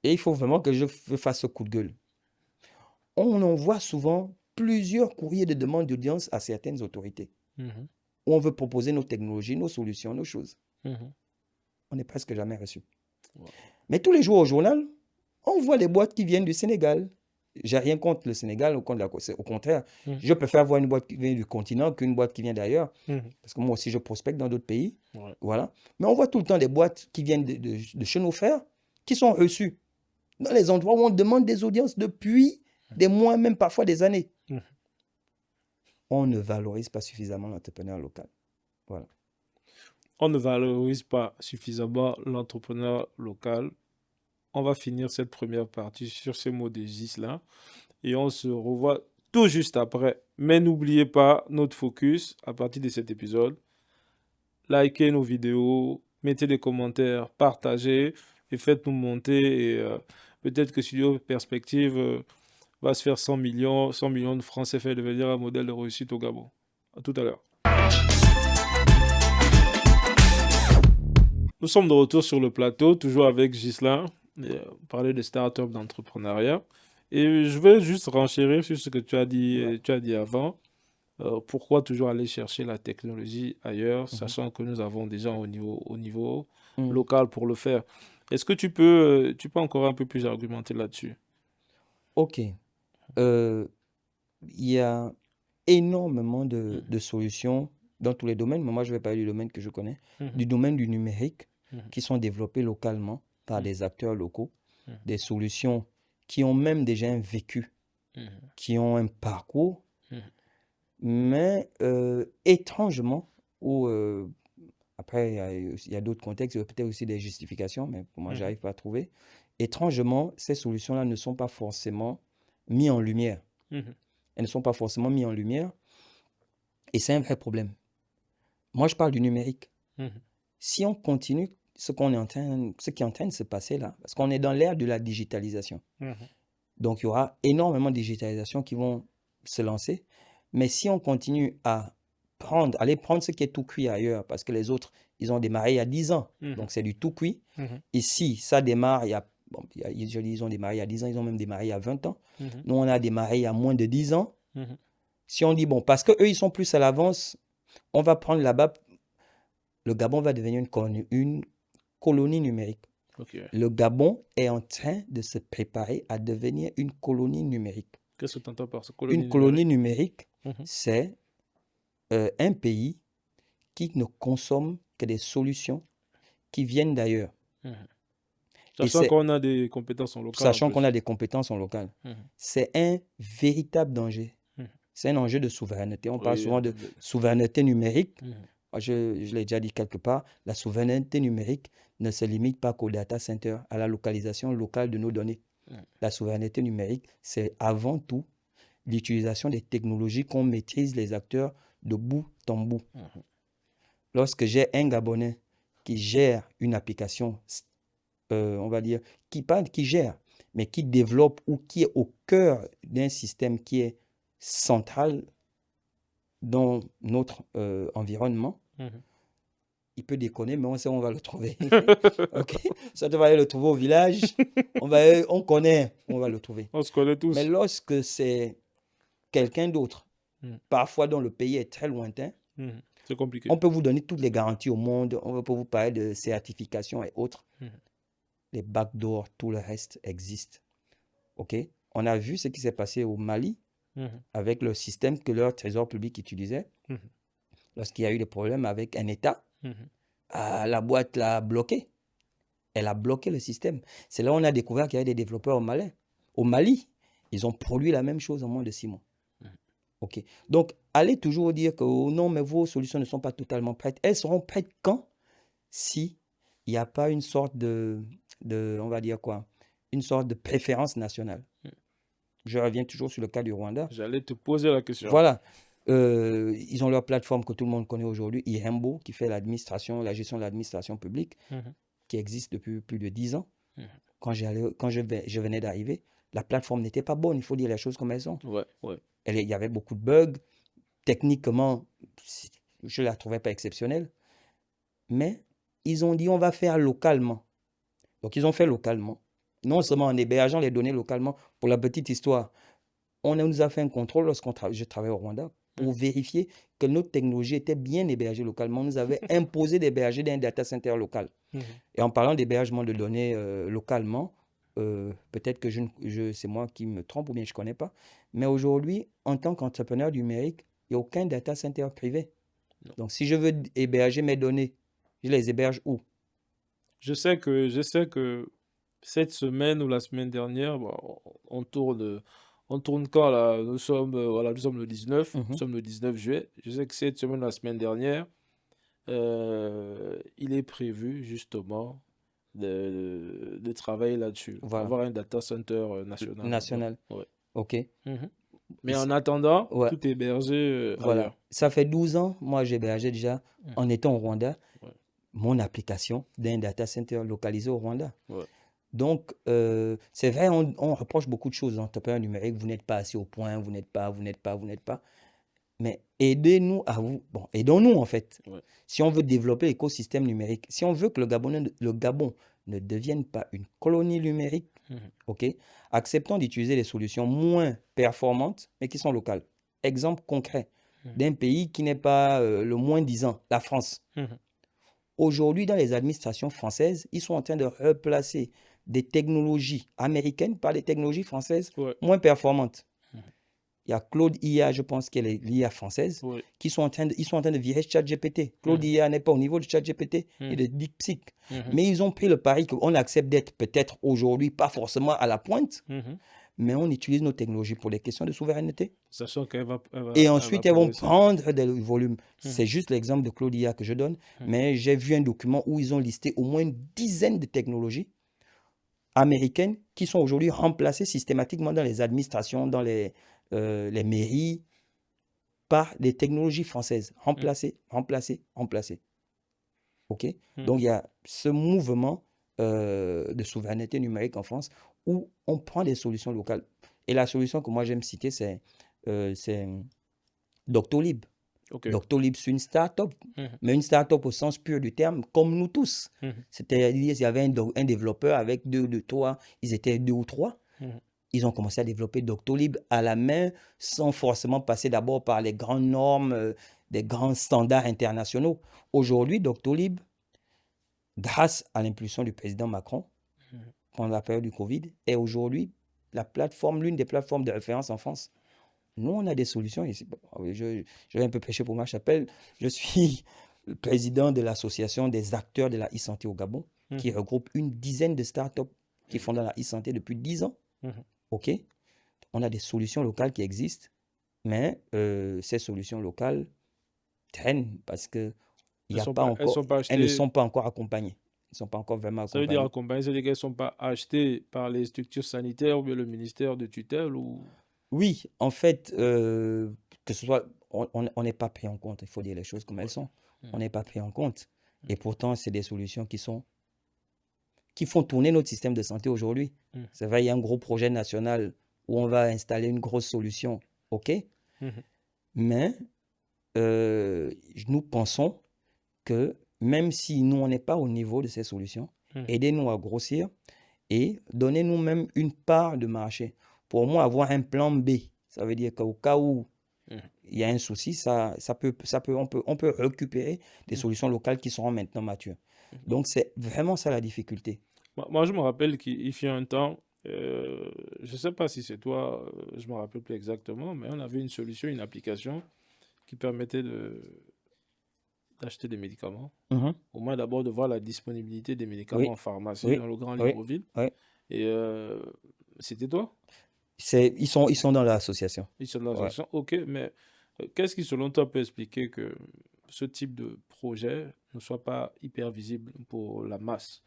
B: Et il faut vraiment que je fasse ce coup de gueule. on envoie souvent plusieurs courriers de demande d'audience à certaines autorités
A: Mhm.
B: où on veut proposer nos technologies, nos solutions, nos choses.
A: Mhm.
B: On n'est presque jamais reçu.
A: Ouais.
B: Mais tous les jours au journal, on voit des boîtes qui viennent du Sénégal. J'ai rien contre le Sénégal, au contraire.
A: Mhm.
B: Je préfère voir une boîte qui vient du continent qu'une boîte qui vient d'ailleurs.
A: Mhm.
B: Parce que moi aussi, je prospecte dans d'autres pays.
A: Ouais.
B: Voilà. Mais on voit tout le temps des boîtes qui viennent de chez nos frères qui sont reçues dans les endroits où on demande des audiences depuis des mois, même parfois des années.
A: Mhm.
B: On ne valorise pas suffisamment l'entrepreneur local. Voilà.
A: On ne valorise pas suffisamment l'entrepreneur local. On va finir cette première partie sur ces mots de Ghislain et on se revoit tout juste après. Mais n'oubliez pas notre focus à partir de cet épisode. Likez nos vidéos, mettez des commentaires, partagez et faites-nous monter. Et peut-être que Studio Perspective va se faire 100 millions de francs CFA et devenir un modèle de réussite au Gabon. À tout à l'heure. Nous sommes de retour sur le plateau, toujours avec Ghislain, parler de start-up d'entrepreneuriat. Et je vais juste renchérir sur ce que tu as dit avant. Pourquoi toujours aller chercher la technologie ailleurs, sachant que nous avons déjà au niveau local pour le faire. Est-ce que tu peux encore un peu plus argumenter là-dessus?
B: Ok. Il y a énormément de solutions dans tous les domaines, mais moi je vais parler du domaine que je connais, du domaine du numérique, qui sont développés localement par des acteurs locaux, des solutions qui ont même déjà un vécu, qui ont un parcours, mais étrangement, ou après il y a d'autres contextes, peut-être aussi des justifications, mais pour moi je n'arrive pas à trouver. Étrangement, ces solutions-là ne sont pas forcément mises en lumière. Elles ne sont pas forcément mises en lumière, et c'est un vrai problème. Moi, je parle du numérique. Si on continue ce qui est en train de se passer là, parce qu'on est dans l'ère de la digitalisation. Donc, il y aura énormément de digitalisation qui vont se lancer. Mais si on continue à aller prendre ce qui est tout cuit ailleurs, parce que les autres, ils ont démarré il y a 10 ans. Donc, c'est du tout cuit. Ici, ça démarre ils ont démarré il y a 10 ans, ils ont même démarré il y a 20 ans. Nous, on a démarré il y a moins de 10 ans. Si on dit, bon, parce qu'eux, ils sont plus à l'avance, on va prendre là-bas, le Gabon va devenir une colonie numérique.
A: Okay.
B: Le Gabon est en train de se préparer à devenir une colonie numérique.
A: Qu'est-ce que tu entends par ça? Une
B: colonie numérique, c'est un pays qui ne consomme que des solutions qui viennent d'ailleurs.
A: Sachant qu'on a des compétences en local.
B: Sachant qu'on a des compétences en local. C'est un véritable danger. C'est un enjeu de souveraineté. On parle souvent de souveraineté numérique. Je l'ai déjà dit quelque part, la souveraineté numérique ne se limite pas qu'au data center, à la localisation locale de nos données. La souveraineté numérique, c'est avant tout l'utilisation des technologies qu'on maîtrise les acteurs de bout en bout. Lorsque j'ai un Gabonais qui gère une application, on va dire, qui gère, mais qui développe ou qui est au cœur d'un système qui est central dans notre environnement, il peut déconner, mais on sait où on va le trouver. Okay? Ça va aller le trouver au village, on connaît où on va le trouver.
A: On se connaît tous.
B: Mais lorsque c'est quelqu'un d'autre, parfois dont le pays est très lointain,
A: c'est compliqué.
B: On peut vous donner toutes les garanties au monde, on peut vous parler de certification et autres. Les backdoors, tout le reste existe. Ok? On a vu ce qui s'est passé au Mali avec le système que leur trésor public utilisait. Lorsqu'il y a eu des problèmes avec un État, la boîte l'a bloqué. Elle a bloqué le système. C'est là où on a découvert qu'il y avait des développeurs au Mali. Ils ont produit la même chose en moins de 6 mois. Ok. Donc, allez toujours dire que non, mais vos solutions ne sont pas totalement prêtes. Elles seront prêtes quand? Si il n'y a pas une sorte on va dire quoi? Une sorte de préférence nationale. Je reviens toujours sur le cas du Rwanda.
A: J'allais te poser la question.
B: Voilà. Ils ont leur plateforme que tout le monde connaît aujourd'hui, Ihembo, qui fait la gestion de l'administration publique, qui existe depuis plus de 10 ans. Quand je venais d'arriver, la plateforme n'était pas bonne, il faut dire les choses comme elles sont. Il y avait beaucoup de bugs. Techniquement, je ne la trouvais pas exceptionnelle. Mais ils ont dit on va faire localement. Donc, ils ont fait localement. Non seulement en hébergeant les données localement. Pour la petite histoire, nous a fait un contrôle je travaillais au Rwanda pour vérifier que notre technologie était bien hébergée localement. On nous avait imposé d'héberger dans un data center local. Et en parlant d'hébergement de données localement, peut-être que c'est moi qui me trompe ou bien je ne connais pas, mais aujourd'hui, en tant qu'entrepreneur numérique, il n'y a aucun data center privé.
A: Non.
B: Donc, si je veux héberger mes données, je les héberge où?
A: Je sais que cette semaine ou la semaine dernière, bon, on tourne quand là? Nous sommes le 19, nous
B: Mhm.
A: sommes le 19 juillet. Je sais que cette semaine, la semaine dernière, il est prévu justement de travailler là-dessus,
B: Voilà,
A: avoir un data center national.
B: national.
A: Ouais, ouais.
B: OK. Et
A: Mais en attendant,
B: ouais,
A: tout est hébergé
B: voilà.
A: ailleurs.
B: Ça fait 12 ans, moi, j'hébergeais déjà,
A: Mhm.
B: en étant au Rwanda,
A: Ouais,
B: mon application d'un data center localisé au Rwanda.
A: ouais.
B: Donc, c'est vrai, on reproche beaucoup de choses aux entrepreneurs numériques. Vous n'êtes pas assez au point, vous n'êtes pas. Mais aidez-nous aidons-nous en fait.
A: Ouais.
B: Si on veut développer l'écosystème numérique, si on veut que le Gabon ne devienne pas une colonie numérique,
A: Mhm.
B: ok, acceptons d'utiliser des solutions moins performantes, mais qui sont locales. Exemple concret d'un pays qui n'est pas le moins disant, la France.
A: Mhm.
B: Aujourd'hui, dans les administrations françaises, ils sont en train de replacer des technologies américaines par des technologies françaises
A: Ouais,
B: moins performantes.
A: Mhm.
B: Il y a Claude IA, je pense qu'elle est l'IA française,
A: ouais.
B: ils sont en train de virer ChatGPT. Claude
A: Mhm.
B: IA n'est pas au niveau de ChatGPT et
A: Mhm.
B: de DeepSeek.
A: Mhm.
B: Mais ils ont pris le pari qu'on accepte d'être peut-être aujourd'hui, pas forcément à la pointe,
A: Mhm.
B: mais on utilise nos technologies pour les questions de souveraineté.
A: Sachant qu'Et elle va
B: ensuite, elles vont
A: progresser.
B: prendre des volumes.
A: Mhm.
B: C'est juste l'exemple de Claude IA que je donne,
A: Mhm.
B: mais j'ai vu un document où ils ont listé au moins une dizaine de technologies américaines qui sont aujourd'hui remplacées systématiquement dans les administrations, dans les mairies, par des technologies françaises.
A: Mhm.
B: Remplacées. OK?
A: Mhm.
B: Donc, il y a ce mouvement de souveraineté numérique en France où on prend des solutions locales. Et la solution que moi j'aime citer, c'est Doctolib.
A: Ok.
B: Doctolib, c'est une start-up,
A: Mhm.
B: mais une start-up au sens pur du terme, comme nous tous.
A: Mhm.
B: C'est-à-dire, il y avait un développeur avec trois, ils étaient 2 ou 3.
A: Mhm.
B: Ils ont commencé à développer Doctolib à la main, sans forcément passer d'abord par les grandes normes, des grands standards internationaux. Aujourd'hui, Doctolib, grâce à l'impulsion du président Macron,
A: Mhm.
B: pendant la période du Covid, est aujourd'hui l'une des plateformes de référence en France. Nous, on a des solutions. Je vais un peu prêcher pour ma chapelle. Je suis le président de l'association des acteurs de la e-santé au Gabon, qui
A: Mhm.
B: regroupe une dizaine de startups qui font dans la e-santé depuis 10 ans.
A: Mhm.
B: OK? On a des solutions locales qui existent, mais ces solutions locales traînent parce que il y a pas
A: Elles
B: encore,
A: sont pas
B: elles ne
A: achetées.
B: sont pas encore accompagnées. Elles ne sont pas encore vraiment
A: Ça veut dire
B: accompagnées.
A: accompagner, ça veut dire qu'elles ne sont pas achetées par les structures sanitaires ou bien le ministère de tutelle ou.
B: Oui, en fait, que ce soit, on n'est pas pris en compte, il faut dire les choses comme elles
A: Ouais.
B: sont. On
A: Mhm.
B: n'est pas pris en compte. Et pourtant, c'est des solutions qui font tourner notre système de santé aujourd'hui.
A: Mhm.
B: C'est vrai, il y a un gros projet national où on va installer une grosse solution, OK?
A: Mhm.
B: Mais nous pensons que même si nous, on n'est pas au niveau de ces solutions,
A: Mhm.
B: aidez-nous à grossir et donnez-nous même une part de marché. Pour moi, avoir un plan B, ça veut dire qu'au cas où
A: Mhm.
B: il y a un souci, on peut récupérer des
A: Mhm.
B: solutions locales qui seront maintenant matures.
A: Mhm.
B: Donc, c'est vraiment ça la difficulté.
A: Moi, je me rappelle qu'il fut un temps, je ne sais pas si c'est toi, je ne me rappelle plus exactement, mais on avait une solution, une application qui permettait d'acheter des médicaments.
B: Mhm.
A: Au moins d'abord de voir la disponibilité des médicaments
B: Oui,
A: en pharmacie,
B: oui,
A: dans le grand
B: oui,
A: Libreville.
B: oui.
A: Et c'était toi?
B: Ils sont dans l'association.
A: Ils sont dans
B: Ouais.
A: l'association. Ok, mais qu'est-ce qui, selon toi, peut expliquer que ce type de projet ne soit pas hyper visible pour la masse?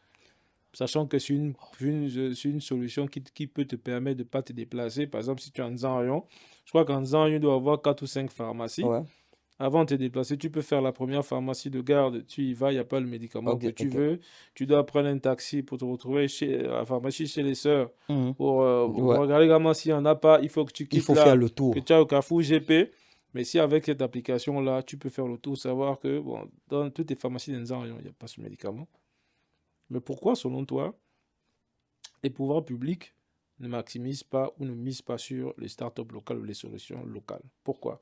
A: Sachant que c'est une solution qui peut te permettre de ne pas te déplacer. Par exemple, si tu es en Zanrion, je crois qu'en Zanrion, il doit y avoir 4 ou 5 pharmacies.
B: Ouais.
A: Avant de te déplacer, tu peux faire la première pharmacie de garde. Tu y vas, il n'y a pas le médicament
B: Ok,
A: que tu
B: ok.
A: veux. Tu dois prendre un taxi pour te retrouver chez la pharmacie chez les sœurs.
B: Mhm.
A: Pour
B: Ouais.
A: regarder également s'il n'y en a pas, il faut que tu
B: Il
A: quittes
B: faut faire
A: là,
B: le
A: que
B: tour.
A: tu as au Carrefour GP. Mais si avec cette application-là, tu peux faire le tour, savoir que bon, dans toutes les pharmacies d'Enzarion, il n'y a pas ce médicament. Mais pourquoi, selon toi, les pouvoirs publics ne maximise pas ou ne mise pas sur les startups locales ou les solutions locales. Pourquoi?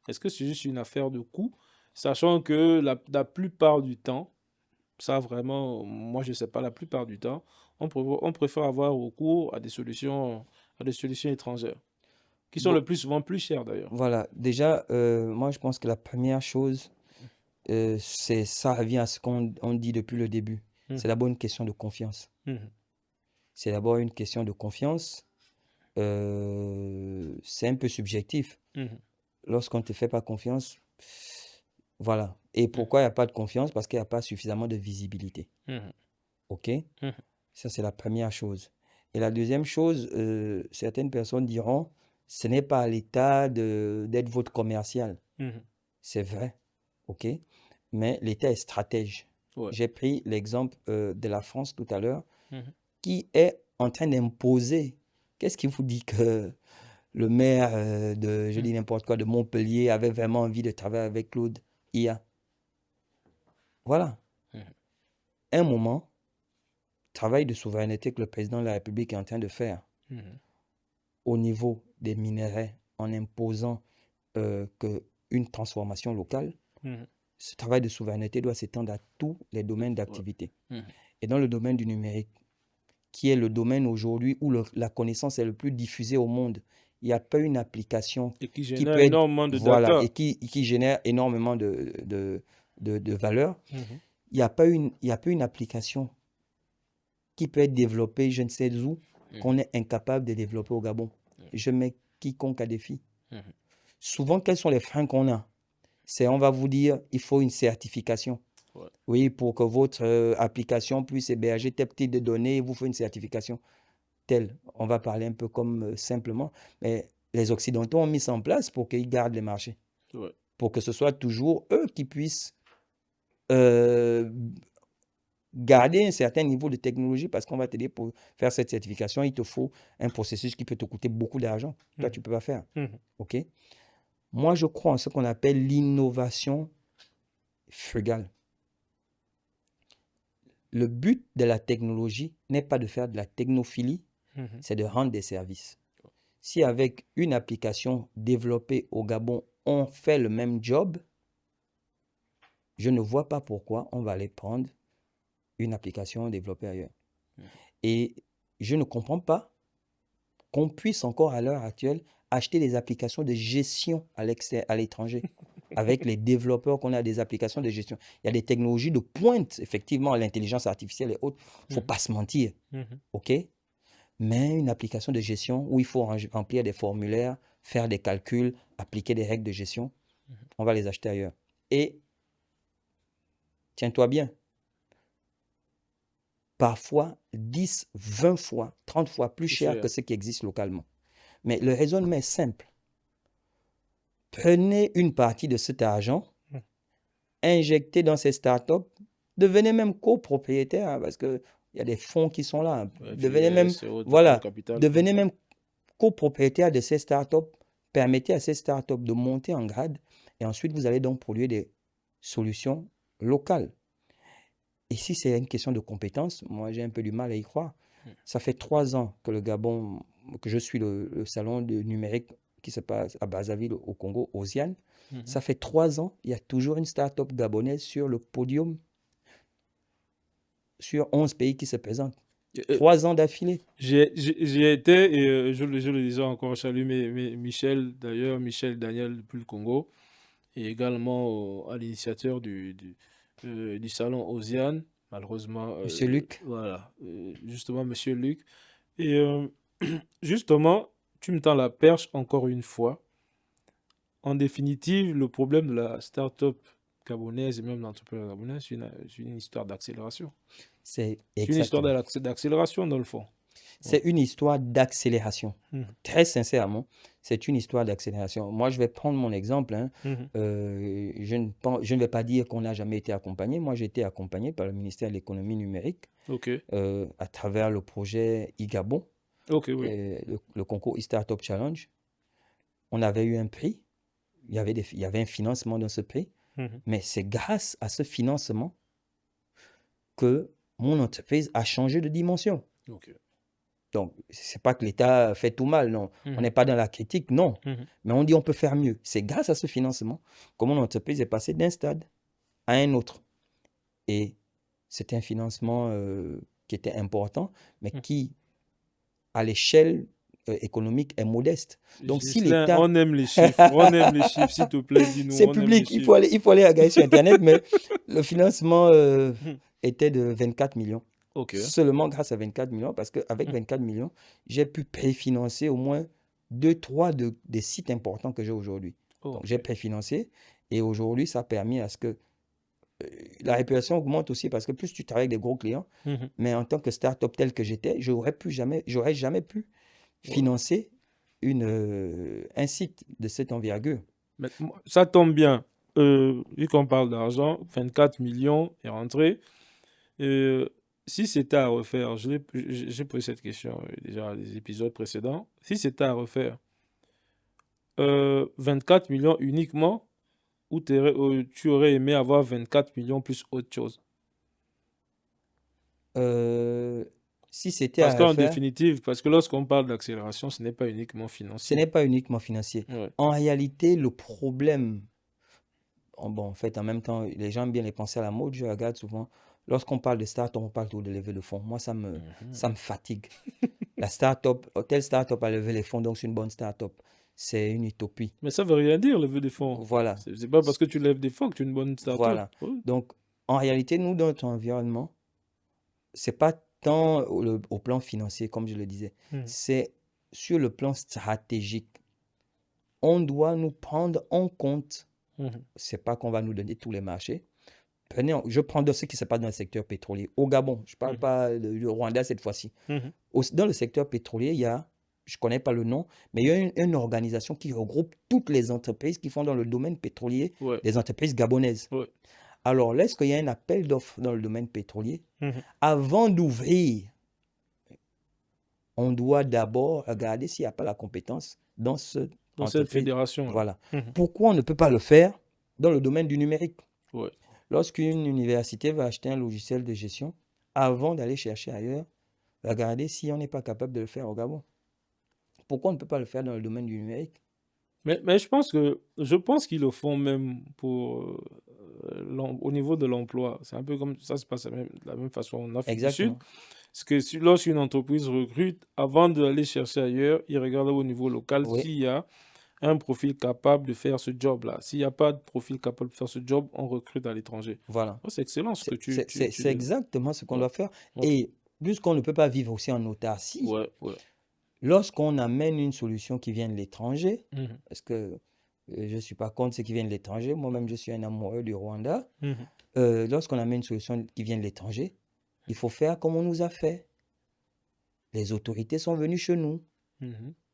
A: Est-ce que c'est juste une affaire de coût, sachant que la plupart du temps, ça vraiment, moi je ne sais pas, la plupart du temps, on préfère avoir recours à des solutions étrangères, qui sont
B: Bon,
A: le plus souvent plus chères d'ailleurs.
B: voilà. Déjà, moi, je pense que la première chose, ça revient à ce qu'on dit depuis le début. C'est
A: Mhm,
B: d'abord une question de confiance.
A: mhm,
B: C'est d'abord une question de confiance. C'est un peu subjectif.
A: mhm,
B: Lorsqu'on ne te fait pas confiance, voilà. Et pourquoi il n'y a pas de confiance? Parce qu'il n'y a pas suffisamment de visibilité.
A: mhm,
B: OK?
A: mhm,
B: Ça, c'est la première chose. Et la deuxième chose, certaines personnes diront, ce n'est pas à l'État d'être votre commercial.
A: mhm.
B: C'est vrai. OK? Mais l'État est stratège.
A: Ouais.
B: J'ai pris l'exemple de la France tout à l'heure,
A: Mhm,
B: qui est en train d'imposer. Qu'est-ce qui vous dit que le maire je dis n'importe quoi, de Montpellier avait vraiment envie de travailler avec Claude IA? Voilà.
A: mhm,
B: Un moment, travail de souveraineté que le président de la République est en train de faire
A: mhm,
B: au niveau des minéraux en imposant qu'une transformation locale,
A: mhm.
B: ce travail de souveraineté doit s'étendre à tous les domaines
A: Ouais.
B: d'activité.
A: Mhm.
B: Et dans le domaine du numérique, qui est le domaine aujourd'hui où la connaissance est le plus diffusée au monde, il n'y a pas une application
A: Et qui
B: qui
A: génère
B: peut être,
A: énormément de
B: voilà,
A: data.
B: et qui génère énormément de valeur.
A: Mhm,
B: Il n'y a pas une application qui peut être développée, je ne sais où, qu'on
A: mhm,
B: est incapable de développer au Gabon. Je mets quiconque à défi.
A: mhm.
B: Souvent, quels sont les freins qu'on a? C'est, on va vous dire, il faut une certification.
A: Ouais.
B: Oui, pour que votre application puisse héberger tel type de données, il vous faut une certification telle. On va parler un peu comme simplement, mais les Occidentaux ont mis ça en place pour qu'ils gardent les marchés,
A: Ouais.
B: pour que ce soit toujours eux qui puissent euh, garder un certain niveau de technologie, parce qu'on va te dire, pour faire cette certification, il te faut un processus qui peut te coûter beaucoup d'argent. Toi, tu
A: Mhm,
B: ne peux pas faire.
A: mhm.
B: OK? Moi, je crois en ce qu'on appelle l'innovation frugale. Le but de la technologie n'est pas de faire de la technophilie,
A: Mhm.
B: c'est de rendre des services. Si avec une application développée au Gabon, on fait le même job, je ne vois pas pourquoi on va aller prendre une application développée ailleurs. Et je ne comprends pas qu'on puisse encore à l'heure actuelle acheter des applications de gestion à l'étranger. Avec les développeurs qu'on a des applications de gestion. Il y a des technologies de pointe, effectivement, l'intelligence artificielle et autres. Il ne faut
A: Mhm,
B: pas se mentir.
A: mhm.
B: OK? Mais une application de gestion où il faut remplir des formulaires, faire des calculs, appliquer des règles de gestion, on va les acheter ailleurs. Et tiens-toi bien, parfois 10, 20 fois, 30 fois plus
A: Plus
B: cher que
A: cher.
B: ce qui existe localement. Mais le raisonnement est simple. Prenez une partie de cet argent,
A: Mhm.
B: injectez dans ces startups, devenez même copropriétaire, hein, parce qu'il y a des fonds qui sont là.
A: Ouais,
B: Devenez même,
A: FIS et autres fonds de
B: voilà,
A: capital.
B: devenez même copropriétaire de ces startups. Permettez à ces startups de monter en grade et ensuite vous allez donc produire des solutions locales. Et si c'est une question de compétences, moi j'ai un peu du mal à y croire.
A: Mhm,
B: Ça fait 3 ans que le Gabon, que je suis le salon de numérique qui se passe à Brazzaville au Congo, Osiane.
A: mhm.
B: Ça fait 3 ans, il y a toujours une start-up gabonaise sur le podium sur 11 pays qui se présentent.
A: Et,
B: 3 ans d'affilée.
A: j'y étais et je le disais encore, je salue Michel, d'ailleurs, Michel Daniel depuis le Congo, et également à l'initiateur du salon Osiane, malheureusement,
B: Monsieur Luc,
A: voilà, justement, Monsieur Luc. Et justement, tu me tends la perche encore une fois. En définitive, le problème de la start-up gabonaise et même de l'entreprise gabonaise, c'est une histoire d'accélération.
B: c'est
A: C'est une histoire
B: exactement.
A: d'accélération dans le fond. Ouais.
B: C'est une histoire d'accélération.
A: Mhm,
B: Très sincèrement, c'est une histoire d'accélération. Moi, je vais prendre mon exemple, hein.
A: mhm.
B: Je ne vais pas dire qu'on n'a jamais été accompagné. Moi, j'ai été accompagné par le ministère de l'économie numérique
A: Ok,
B: à travers le projet IGABON,
A: ok, oui.
B: le concours e-Startup Challenge. On avait eu un prix, il y avait un financement dans ce prix,
A: Mhm.
B: mais c'est grâce à ce financement que mon entreprise a changé de dimension.
A: Ok.
B: Donc, c'est pas que l'État fait tout mal, non. On n'est pas dans la critique, non. Mais on dit on peut faire mieux. C'est grâce à ce financement que mon entreprise est passée d'un stade à un autre. Et c'était un financement qui était important, mais qui, à l'échelle économique, est modeste. Donc, si
A: Ghislain,
B: l'État...
A: on aime les chiffres. On aime les chiffres, s'il te plaît, dis-nous.
B: C'est
A: On aime les
B: public, il
A: chiffres.
B: faut aller regarder sur Internet, mais le financement était de 24 millions.
A: Ok.
B: Seulement grâce à 24 millions, parce qu'avec 24 millions, j'ai pu préfinancer au moins 2-3 des sites importants que j'ai aujourd'hui. Donc, j'ai préfinancé et aujourd'hui, ça a permis à ce que la réputation augmente aussi parce que plus tu travailles avec des gros clients, mais en tant que start-up tel que j'étais, j'aurais jamais pu financer un site de cette envergure.
A: Mais ça tombe bien. Vu qu'on parle d'argent, 24 millions est rentré. Si c'était à refaire, j'ai posé cette question déjà dans les épisodes précédents. Si c'était à refaire, 24 millions uniquement, ou tu aurais aimé avoir 24 millions plus autre chose?
B: Si c'était
A: Parce
B: à
A: qu'en
B: refaire,
A: définitive, parce que lorsqu'on parle d'accélération, ce n'est pas uniquement
B: ce
A: financier.
B: n'est pas uniquement financier.
A: Ouais.
B: En réalité, le problème, en fait, en même temps, les gens aiment bien les penser à la mode. Je regarde souvent, lorsqu'on parle de start-up, on parle toujours de levée de fonds. Moi, ça me fatigue. La start-up, telle start-up a levé les fonds, donc c'est une bonne start-up. C'est une utopie.
A: Mais ça veut rien dire, lever des fonds.
B: Voilà.
A: C'est pas parce que tu lèves des fonds que tu es une bonne start-up.
B: Voilà.
A: Ouais.
B: Donc, en réalité, nous, dans notre environnement, c'est pas tant au plan financier, comme je le disais. C'est sur le plan stratégique. On doit nous prendre en compte. C'est pas qu'on va nous donner tous les marchés. Je prends de ce qui se passe dans le secteur pétrolier. Au Gabon, je ne parle pas du Rwanda cette fois-ci. Dans le secteur pétrolier, il y a, je ne connais pas le nom, mais il y a une organisation qui regroupe toutes les entreprises qui font dans le domaine pétrolier, des entreprises gabonaises.
A: Ouais.
B: Alors, lorsqu'il y a un appel d'offres dans le domaine pétrolier, avant d'ouvrir, on doit d'abord regarder s'il n'y a pas la compétence dans cette
A: fédération.
B: Voilà. Pourquoi on ne peut pas le faire dans le domaine du numérique?
A: Ouais.
B: Lorsqu'une université va acheter un logiciel de gestion, avant d'aller chercher ailleurs, regardez si on n'est pas capable de le faire au Gabon. Pourquoi on ne peut pas le faire dans le domaine du numérique?
A: Mais je pense qu'ils le font même pour au niveau de l'emploi. C'est un peu comme ça se passe de la même façon en Afrique du Sud. Parce que lorsqu'une entreprise recrute, avant d'aller chercher ailleurs, ils regardent au niveau local s'il y a un profil capable de faire ce job-là. S'il n'y a pas de profil capable de faire ce job, on recrute à l'étranger.
B: Voilà.
A: C'est excellent ce que tu
B: C'est exactement ce qu'on doit faire. Et puisqu'on ne peut pas vivre aussi en autarcie, lorsqu'on amène une solution qui vient de l'étranger, parce que je ne suis pas contre ce qui vient de l'étranger, moi-même je suis un amoureux du Rwanda, lorsqu'on amène une solution qui vient de l'étranger, il faut faire comme on nous a fait. Les autorités sont venues chez nous.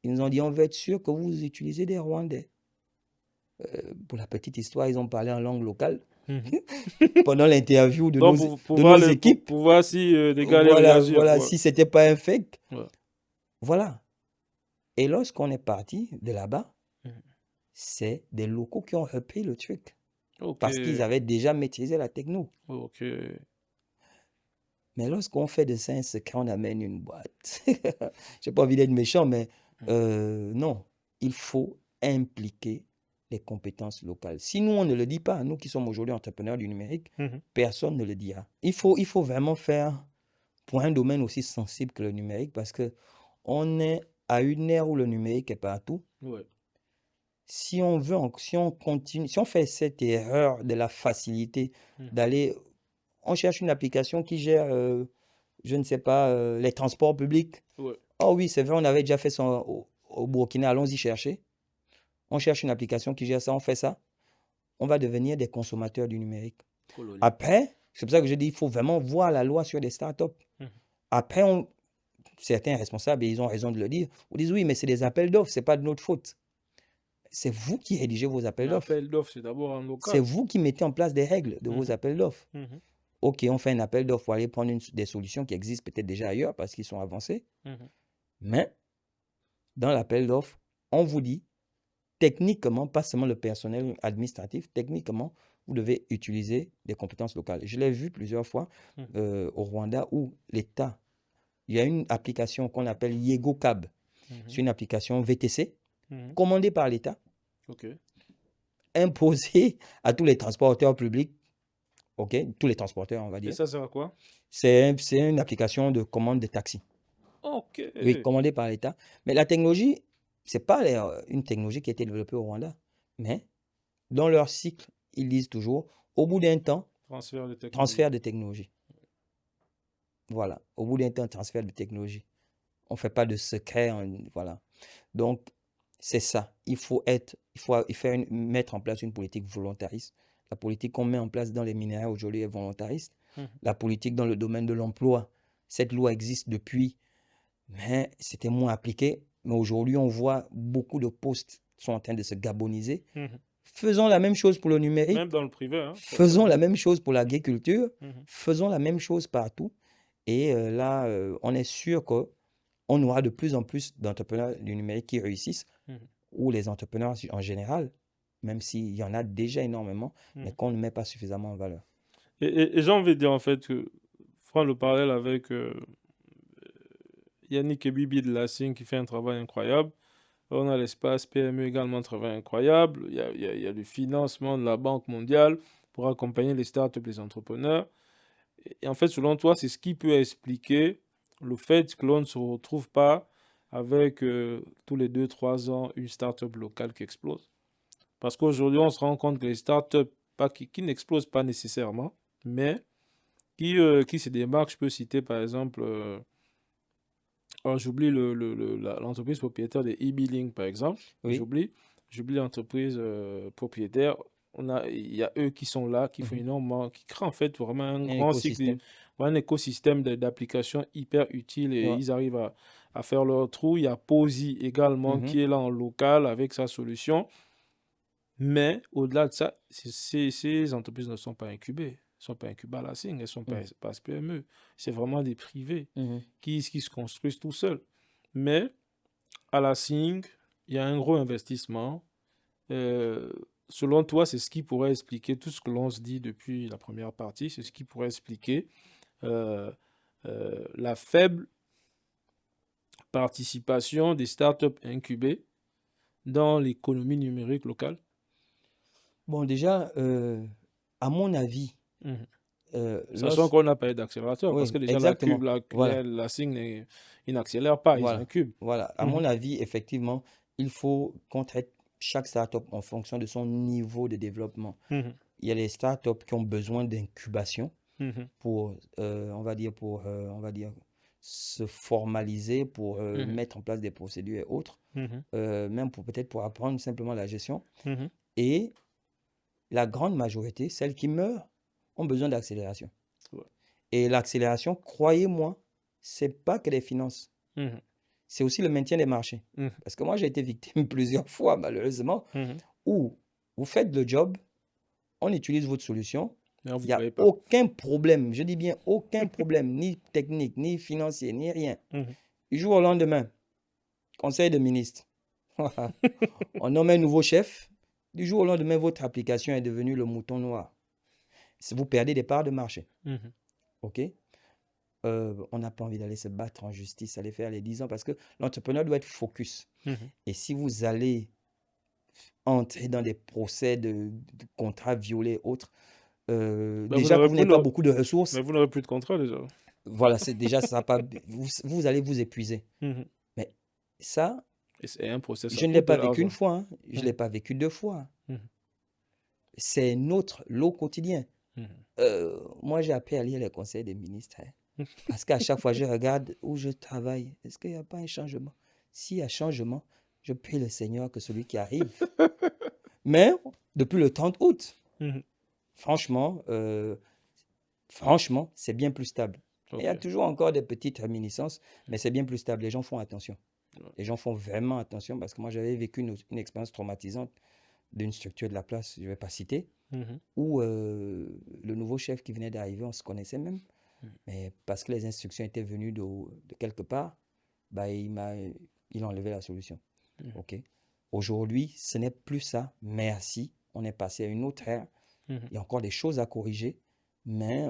B: Ils nous ont dit, on veut être sûr que vous utilisez des Rwandais. Pour la petite histoire, ils ont parlé en langue locale pendant l'interview de nos équipes.
A: Pour voir si des gars allaient réagir.
B: Voilà, si ce n'était pas un fake. Voilà. Et lorsqu'on est parti de là-bas, c'est des locaux qui ont repris le truc. Parce qu'ils avaient déjà maîtrisé la techno. Mais lorsqu'on fait de ça un secret, on amène une boîte. Je n'ai pas envie d'être méchant, mais non. Il faut impliquer les compétences locales. Si nous, on ne le dit pas, nous qui sommes aujourd'hui entrepreneurs du numérique, personne ne le dira. Il faut vraiment faire pour un domaine aussi sensible que le numérique parce qu'on est à une ère où le numérique est partout. Si on continue, si on fait cette erreur de la facilité d'aller... On cherche une application qui gère, je ne sais pas, les transports publics. Oh oui, c'est vrai, on avait déjà fait ça au Burkina, allons-y chercher. On cherche une application qui gère ça, on fait ça. On va devenir des consommateurs du numérique. Après, c'est pour ça que je dis, il faut vraiment voir la loi sur les startups. Après, certains responsables, et ils ont raison de le dire, vous disent oui, mais c'est des appels d'offres, ce n'est pas de notre faute. C'est vous qui rédigez vos appels d'offres.
A: L'appel d'offres, c'est d'abord en local.
B: C'est vous qui mettez en place des règles de vos appels d'offres. Ok, on fait un appel d'offres pour aller prendre des solutions qui existent peut-être déjà ailleurs parce qu'ils sont avancés. Mais dans l'appel d'offres, on vous dit, techniquement, pas seulement le personnel administratif, techniquement, vous devez utiliser des compétences locales. Je l'ai vu plusieurs fois au Rwanda où l'État, il y a une application qu'on appelle Yego Cab. C'est
A: Mhm.
B: une application VTC
A: Mhm.
B: commandée par l'État,
A: Ok.
B: imposée à tous les transporteurs publics, ok, tous les transporteurs, on va
A: Et
B: dire.
A: ça sert à quoi?
B: C'est une application de commande de taxi.
A: Ok.
B: Oui, commandée par l'État. Mais la technologie, c'est pas une technologie qui a été développée au Rwanda, mais dans leur cycle, ils disent toujours, au bout d'un temps,
A: Transfert de technologie.
B: transfert de technologie. Voilà, au bout d'un temps, transfert de technologie. On ne fait pas de secret, voilà. Donc, c'est ça. Il faut mettre en place une politique volontariste. La politique qu'on met en place dans les minéraux aujourd'hui est volontariste.
A: Mhm.
B: La politique dans le domaine de l'emploi, cette loi existe depuis, mais c'était moins appliqué. Mais aujourd'hui, on voit beaucoup de postes sont en train de se gaboniser.
A: Mhm.
B: Faisons la même chose pour le numérique.
A: Même dans le privé, hein,
B: Faisons la
A: certainement.
B: même chose pour l'agriculture.
A: Mhm.
B: Faisons la même chose partout. Et là, on est sûr qu'on aura de plus en plus d'entrepreneurs du numérique qui réussissent,
A: Mhm.
B: ou les entrepreneurs en général, même s'il y en a déjà énormément, mais
A: Mhm.
B: qu'on ne met pas suffisamment en valeur.
A: Et j'ai envie de dire en fait que, prendre le parallèle avec Yannick et Bibi de la SING qui fait un travail incroyable. On a l'espace PME également, un travail incroyable. Il y a le financement de la Banque mondiale pour accompagner les startups, les entrepreneurs. Et en fait, selon toi, c'est ce qui peut expliquer le fait que l'on ne se retrouve pas avec tous les 2 3 ans une startup locale qui explose. Parce qu'aujourd'hui, on se rend compte que les startups qui n'explosent pas nécessairement, mais qui se démarquent. Je peux citer par exemple, j'oublie l'entreprise propriétaire de e-billing par exemple.
B: Oui.
A: J'oublie l'entreprise propriétaire. Il y a eux qui sont là, qui font
B: Mhm.
A: énormément, qui créent en fait vraiment un
B: Un
A: grand cycle,
B: écosystème.
A: un écosystème d'applications hyper utiles et
B: Ouais.
A: ils arrivent à faire leur trou. Il y a Posi également
B: Mhm.
A: qui est là en local avec sa solution. Mais au-delà de ça, ces entreprises ne sont pas incubées. Elles ne sont pas incubées à la SING, elles ne sont pas,
B: Mhm.
A: pas PME. C'est vraiment des privés
B: Mhm.
A: qui se construisent tout seuls. Mais à la SING, il y a un gros investissement. Euh, Selon toi, c'est ce qui pourrait expliquer tout ce que l'on se dit depuis la première partie, c'est ce qui pourrait expliquer euh, la faible participation des startups incubées dans l'économie numérique locale.
B: Bon, déjà, à mon avis,
A: Mhm.
B: euh,
A: Sachant
B: lorsque...
A: qu'on n'a pas eu d'accélérateur, parce
B: Oui,
A: que déjà
B: exactement. Voilà.
A: la SIG, ils n'accélèrent pas, ils
B: Voilà.
A: incubent.
B: Voilà. À mon
A: Mhm.
B: avis, effectivement, il faut qu'on traite chaque startup en fonction de son niveau de développement.
A: Mhm.
B: Il y a les startups qui ont besoin d'incubation
A: Mhm.
B: pour, on va dire, se formaliser, pour
A: Mhm.
B: mettre en place des procédures et autres,
A: Mhm.
B: même pour peut-être pour apprendre simplement la gestion.
A: Mhm.
B: Et la grande majorité, celles qui meurent, ont besoin d'accélération.
A: Ouais.
B: Et l'accélération, croyez-moi, c'est pas que les finances,
A: Mhm.
B: c'est aussi le maintien des marchés.
A: Mhm.
B: Parce que moi, j'ai été victime plusieurs fois, malheureusement,
A: Mhm.
B: où vous faites le job, on utilise votre solution,
A: Mais vous
B: il
A: ne
B: n'y a
A: payez pas.
B: aucun problème, je dis bien aucun problème, ni technique, ni financier, ni rien.
A: Mhm.
B: Du jour au lendemain, conseil de ministre, on nomme un nouveau chef, du jour au lendemain, votre application est devenue le mouton noir. Vous perdez des parts de marché.
A: Mhm.
B: OK? On n'a pas envie d'aller se battre en justice, aller faire les 10 ans, parce que l'entrepreneur doit être focus.
A: Mhm.
B: Et si vous allez entrer dans des procès de contrats violés et autres,
A: Ben,
B: déjà que vous n'avez pas beaucoup de ressources,
A: mais vous n'aurez plus de contrat déjà.
B: voilà, c'est déjà ça, pas, vous allez vous épuiser.
A: Mhm.
B: Mais ça,
A: Et c'est un procès, ça
B: je ne l'ai
A: coûte de
B: pas vécu une
A: l'argent.
B: fois, hein, je ne
A: Mhm.
B: l'ai pas vécu 2 fois, hein.
A: Mhm.
B: C'est notre lot quotidien.
A: Mhm.
B: Moi, j'ai appris à lire les conseils des ministres, hein, parce qu'à chaque fois, je regarde où je travaille. Est-ce qu'il n'y a pas un changement? S'il y a changement, je prie le Seigneur que celui qui arrive. Mais depuis le 30 août,
A: Mhm.
B: franchement, c'est bien plus stable. Il y a
A: Ok.
B: toujours encore des petites réminiscences, mais c'est bien plus stable. Les gens font attention.
A: Ouais.
B: Les gens font vraiment attention parce que moi, j'avais vécu une expérience traumatisante d'une structure de la place, je ne vais pas citer,
A: Mhm.
B: où le nouveau chef qui venait d'arriver, on se connaissait même,
A: Mhm.
B: mais parce que les instructions étaient venues de quelque part, bah, il a enlevé la solution.
A: Mhm.
B: OK? Aujourd'hui, ce n'est plus ça. Merci. On est passé à une autre ère.
A: Mhm.
B: Il y a encore des choses à corriger, mais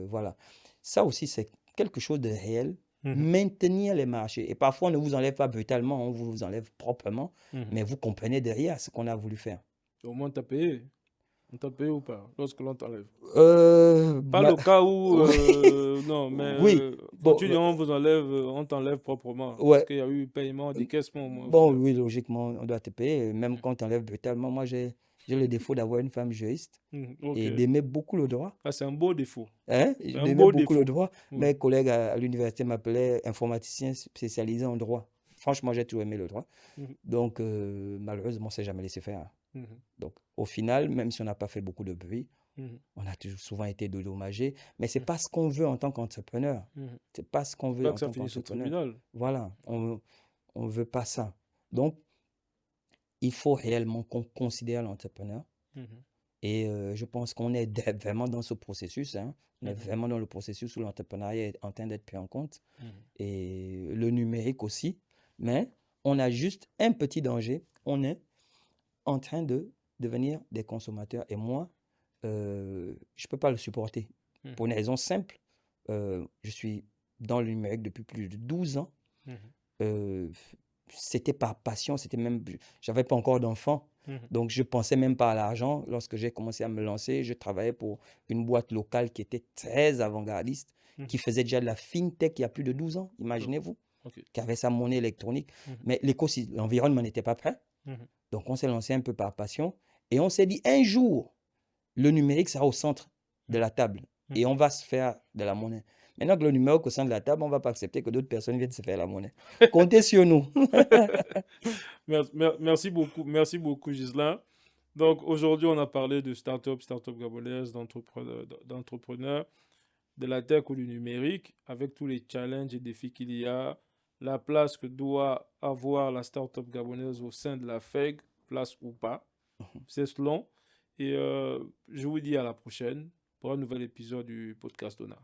B: voilà. Ça aussi, c'est quelque chose de réel. maintenir les marchés. Et parfois, on ne vous enlève pas brutalement, on vous enlève proprement, mais vous comprenez derrière ce qu'on a voulu faire.
A: Au moins, t'as payé. On t'a payé ou pas lorsque l'on t'enlève? Pas
B: Bah,
A: le cas où,
B: oui,
A: non, mais
B: oui,
A: quand
B: bon,
A: tu dis on vous enlève, on t'enlève proprement. Est-ce
B: ouais,
A: qu'il y a eu paiement, décaissement au moins au
B: bon,
A: final?
B: oui, logiquement, on doit te payer, même quand on enlève brutalement. Moi, j'ai le défaut d'avoir une femme juriste
A: Ok.
B: et d'aimer beaucoup le droit.
A: Ah, c'est un beau défaut.
B: Hein?
A: C'est un
B: J'aimais
A: beau
B: beaucoup le
A: défaut.
B: droit.
A: Oui.
B: Mes collègues à l'université m'appelaient informaticien spécialisé en droit. Franchement, j'ai toujours aimé le droit.
A: Mhm.
B: Donc, malheureusement, on ne s'est jamais laissé faire.
A: Mhm.
B: Donc, au final, même si on n'a pas fait beaucoup de bruit,
A: Mhm.
B: on a toujours souvent été dédommagés. Mais ce n'est
A: Mhm.
B: pas ce qu'on veut en tant qu'entrepreneur.
A: Mhm.
B: Ce n'est pas ce qu'on veut
A: Là
B: en
A: que ça
B: tant
A: finisse au
B: qu'entrepreneur.
A: tribunal.
B: Voilà, on ne veut pas ça. Donc, il faut réellement qu'on considère l'entrepreneur.
A: Mhm.
B: Et je pense qu'on est vraiment dans ce processus. Hein. On est
A: Mhm.
B: vraiment dans le processus où l'entrepreneuriat est en train d'être pris en compte.
A: Mhm. Et
B: Et le numérique aussi. Mais on a juste un petit danger. On est en train de devenir des consommateurs. Et moi, je ne peux pas le supporter.
A: Mhm.
B: Pour une raison simple. Je suis dans le numérique depuis plus de 12 ans.
A: Mhm.
B: C'était par passion. J'avais pas encore d'enfant.
A: Mhm.
B: Donc, je pensais même pas à l'argent. Lorsque j'ai commencé à me lancer, je travaillais pour une boîte locale qui était très avant-gardiste, qui
A: Mhm.
B: faisait déjà de la fintech il y a plus de 12 ans,
A: Oh,
B: imaginez-vous,
A: ok.
B: qui avait sa monnaie électronique.
A: Mhm.
B: Mais l'environnement n'était pas prêt.
A: Mhm.
B: Donc, on s'est lancé un peu par passion. Et on s'est dit, un jour, le numérique sera au centre de la table. Et
A: Mhm.
B: on va se faire de la monnaie. Maintenant que le numérique est au centre de la table, on ne va pas accepter que d'autres personnes viennent se faire la monnaie. Comptez sur nous.
A: Merci beaucoup, Ghislain. Donc aujourd'hui, on a parlé de start-up gabonaise, d'entrepreneurs, de la tech ou du numérique, avec tous les challenges et défis qu'il y a, la place que doit avoir la start-up gabonaise au sein de la FEG, place ou pas, c'est selon. Et je vous dis à la prochaine pour un nouvel épisode du podcast Dona.